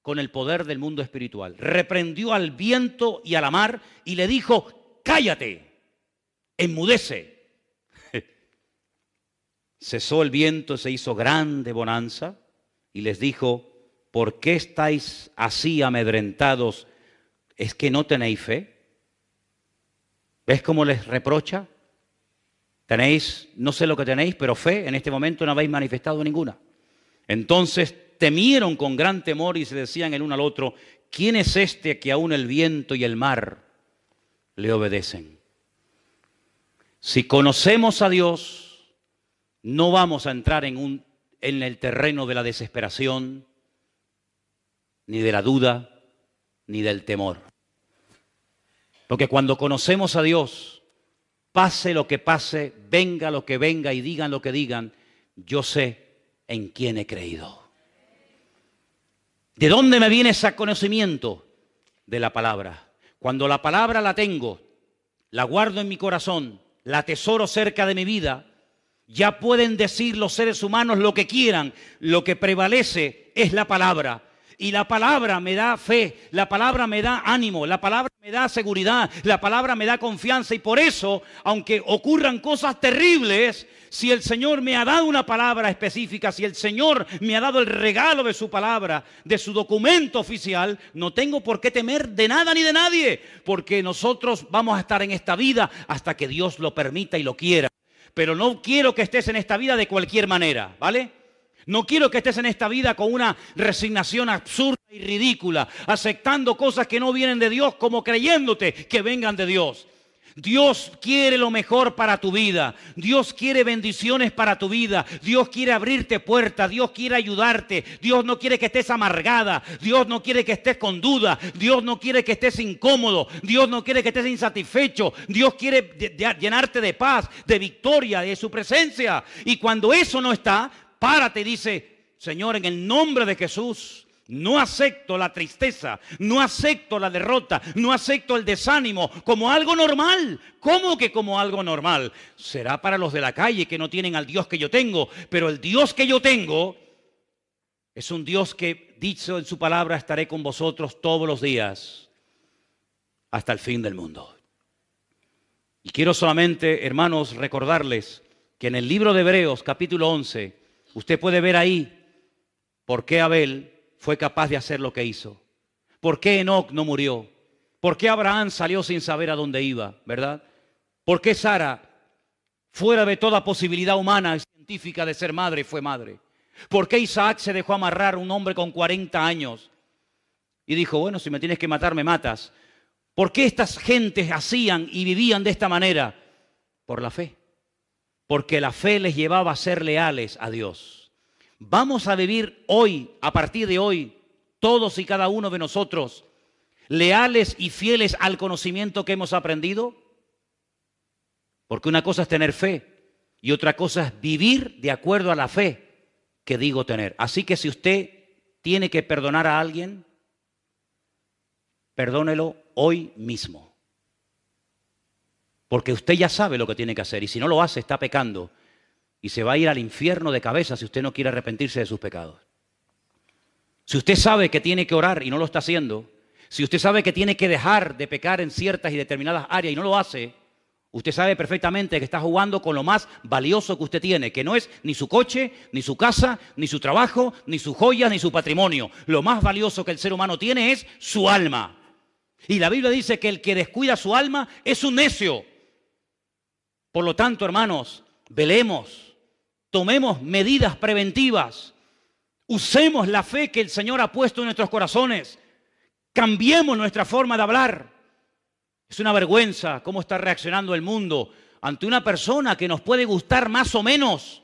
con el poder del mundo espiritual. Reprendió al viento y a la mar y le dijo, cállate, enmudece. Cesó el viento, se hizo grande bonanza y les dijo, ¿por qué estáis así amedrentados? ¿Es que no tenéis fe? ¿Ves cómo les reprocha? Tenéis, no sé lo que tenéis, pero fe en este momento no habéis manifestado ninguna. Entonces temieron con gran temor y se decían el uno al otro, ¿quién es este que aún el viento y el mar le obedecen? Si conocemos a Dios, no vamos a entrar en el terreno de la desesperación, ni de la duda, ni del temor. Porque cuando conocemos a Dios, pase lo que pase, venga lo que venga y digan lo que digan, yo sé en quién he creído. ¿De dónde me viene ese conocimiento? De la palabra. Cuando la palabra la tengo, la guardo en mi corazón, la atesoro cerca de mi vida, ya pueden decir los seres humanos lo que quieran, lo que prevalece es la palabra. Y la palabra me da fe, la palabra me da ánimo, la palabra me da seguridad, la palabra me da confianza. Y por eso, aunque ocurran cosas terribles, si el Señor me ha dado una palabra específica, si el Señor me ha dado el regalo de su palabra, de su documento oficial, no tengo por qué temer de nada ni de nadie, porque nosotros vamos a estar en esta vida hasta que Dios lo permita y lo quiera. Pero no quiero que estés en esta vida de cualquier manera, ¿vale? No quiero que estés en esta vida con una resignación absurda y ridícula, aceptando cosas que no vienen de Dios como creyéndote que vengan de Dios. Dios quiere lo mejor para tu vida. Dios quiere bendiciones para tu vida. Dios quiere abrirte puertas. Dios quiere ayudarte. Dios no quiere que estés amargada. Dios no quiere que estés con duda. Dios no quiere que estés incómodo. Dios no quiere que estés insatisfecho. Dios quiere llenarte de paz, de victoria, de su presencia. Y cuando eso no está, párate y dice, Señor, en el nombre de Jesús, no acepto la tristeza, no acepto la derrota, no acepto el desánimo como algo normal. ¿Cómo que como algo normal? Será para los de la calle que no tienen al Dios que yo tengo, pero el Dios que yo tengo es un Dios que, dicho en su palabra, estaré con vosotros todos los días hasta el fin del mundo. Y quiero solamente, hermanos, recordarles que en el libro de Hebreos, capítulo 11, usted puede ver ahí por qué Abel fue capaz de hacer lo que hizo. ¿Por qué Enoc no murió? ¿Por qué Abraham salió sin saber a dónde iba? ¿Verdad? ¿Por qué Sara, fuera de toda posibilidad humana y científica de ser madre, fue madre? ¿Por qué Isaac se dejó amarrar, un hombre con 40 años? Y dijo, bueno, si me tienes que matar, me matas. ¿Por qué estas gentes hacían y vivían de esta manera? Por la fe. Porque la fe les llevaba a ser leales a Dios. Vamos a vivir hoy, a partir de hoy, todos y cada uno de nosotros, leales y fieles al conocimiento que hemos aprendido. Porque una cosa es tener fe y otra cosa es vivir de acuerdo a la fe que digo tener. Así que si usted tiene que perdonar a alguien, perdónelo hoy mismo. Porque usted ya sabe lo que tiene que hacer y si no lo hace está pecando. Y se va a ir al infierno de cabeza si usted no quiere arrepentirse de sus pecados. Si usted sabe que tiene que orar y no lo está haciendo, si usted sabe que tiene que dejar de pecar en ciertas y determinadas áreas y no lo hace, usted sabe perfectamente que está jugando con lo más valioso que usted tiene, que no es ni su coche, ni su casa, ni su trabajo, ni sus joyas, ni su patrimonio. Lo más valioso que el ser humano tiene es su alma. Y la Biblia dice que el que descuida su alma es un necio. Por lo tanto, hermanos, velemos. Tomemos medidas preventivas, usemos la fe que el Señor ha puesto en nuestros corazones, cambiemos nuestra forma de hablar. Es una vergüenza cómo está reaccionando el mundo ante una persona que nos puede gustar más o menos,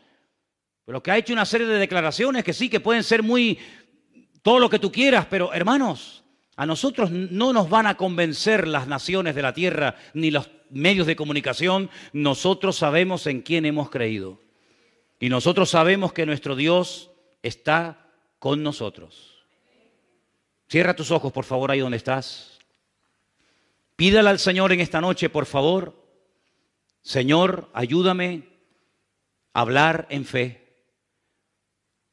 pero que ha hecho una serie de declaraciones que sí, que pueden ser muy, todo lo que tú quieras, pero hermanos, a nosotros no nos van a convencer las naciones de la tierra ni los medios de comunicación. Nosotros sabemos en quién hemos creído. Y nosotros sabemos que nuestro Dios está con nosotros. Cierra tus ojos, por favor, ahí donde estás. Pídale al Señor en esta noche, por favor. Señor, ayúdame a hablar en fe,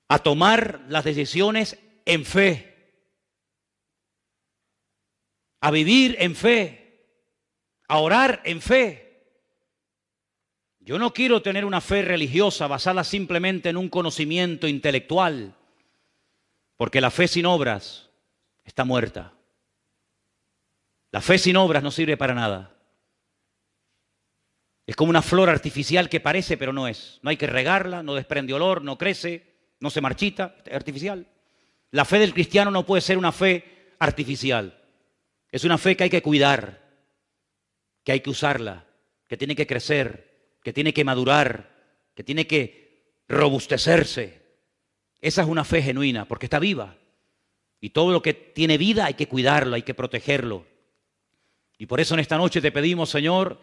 a tomar las decisiones en fe, a vivir en fe, a orar en fe. Yo no quiero tener una fe religiosa basada simplemente en un conocimiento intelectual, porque la fe sin obras está muerta. La fe sin obras no sirve para nada. Es como una flor artificial que parece, pero no es. No hay que regarla, no desprende olor, no crece, no se marchita, es artificial. La fe del cristiano no puede ser una fe artificial. Es una fe que hay que cuidar, que hay que usarla, que tiene que crecer, que tiene que madurar, que tiene que robustecerse. Esa es una fe genuina, porque está viva. Y todo lo que tiene vida hay que cuidarlo, hay que protegerlo. Y por eso en esta noche te pedimos, Señor,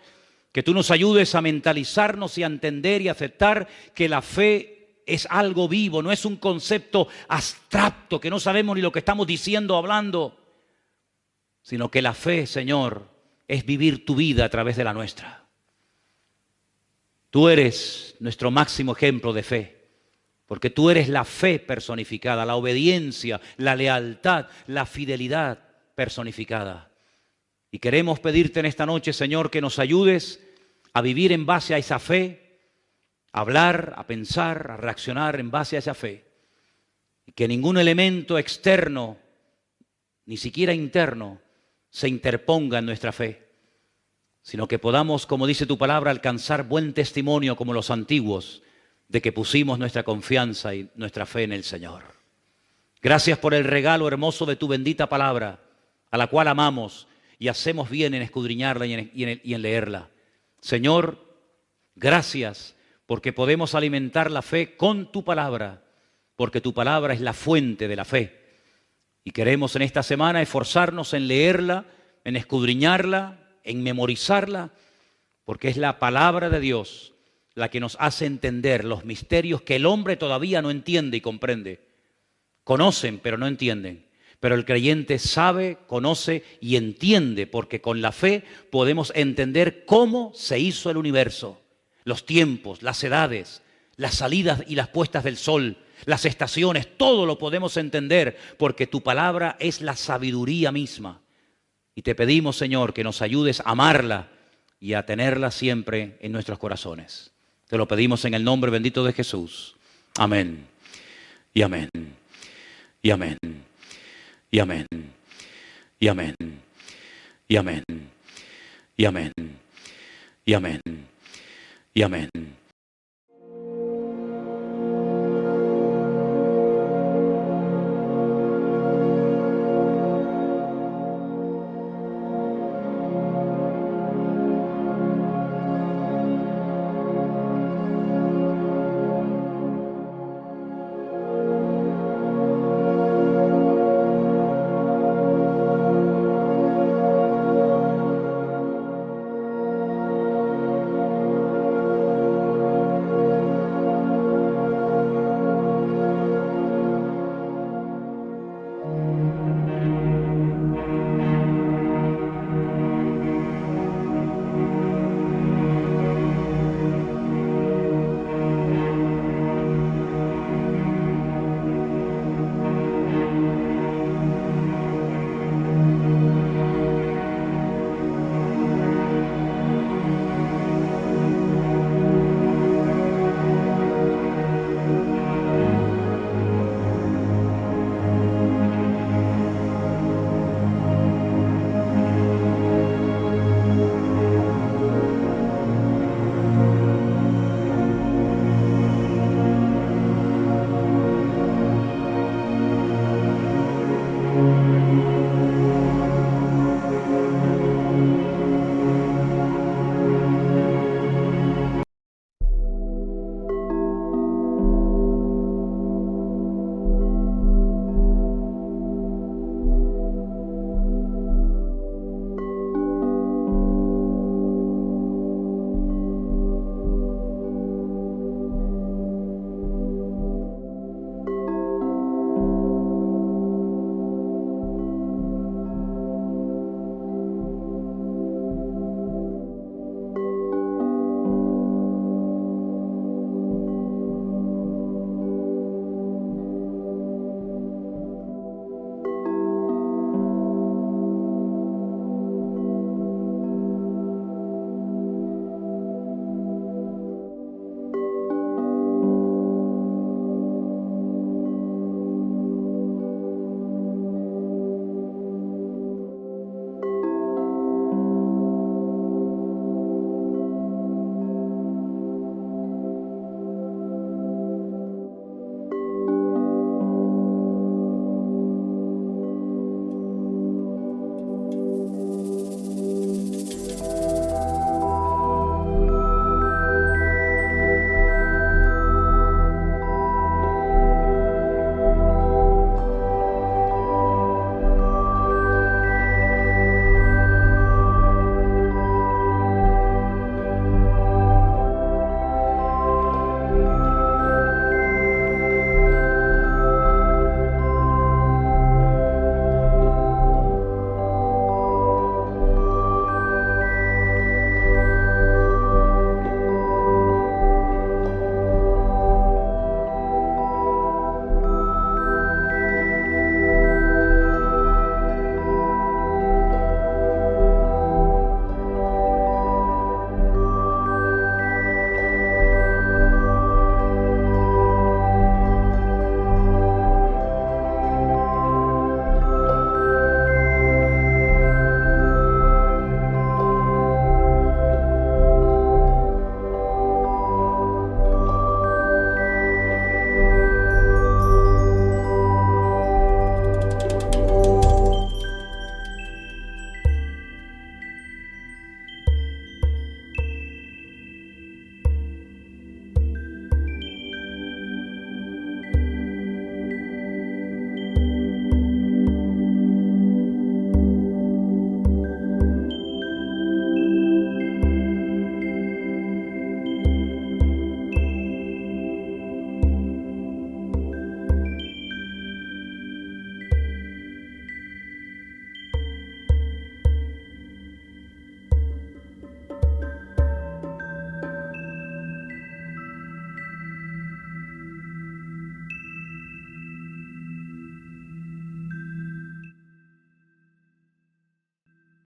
que tú nos ayudes a mentalizarnos y a entender y a aceptar que la fe es algo vivo, no es un concepto abstracto, que no sabemos ni lo que estamos diciendo o hablando, sino que la fe, Señor, es vivir tu vida a través de la nuestra. Tú eres nuestro máximo ejemplo de fe, porque tú eres la fe personificada, la obediencia, la lealtad, la fidelidad personificada. Y queremos pedirte en esta noche, Señor, que nos ayudes a vivir en base a esa fe, a hablar, a pensar, a reaccionar en base a esa fe. Y que ningún elemento externo, ni siquiera interno, se interponga en nuestra fe, sino que podamos, como dice tu palabra, alcanzar buen testimonio como los antiguos, de que pusimos nuestra confianza y nuestra fe en el Señor. Gracias por el regalo hermoso de tu bendita palabra, a la cual amamos y hacemos bien en escudriñarla y en leerla. Señor, gracias porque podemos alimentar la fe con tu palabra, porque tu palabra es la fuente de la fe. Y queremos en esta semana esforzarnos en leerla, en escudriñarla, en memorizarla, porque es la palabra de Dios la que nos hace entender los misterios que el hombre todavía no entiende y comprende. Conocen, pero no entienden. Pero el creyente sabe, conoce y entiende, porque con la fe podemos entender cómo se hizo el universo, los tiempos, las edades, las salidas y las puestas del sol, las estaciones, todo lo podemos entender, porque tu palabra es la sabiduría misma. Y te pedimos, Señor, que nos ayudes a amarla y a tenerla siempre en nuestros corazones. Te lo pedimos en el nombre bendito de Jesús. Amén. Y amén. Y amén. Y amén. Y amén. Y amén. Y amén. Y amén. Y amén.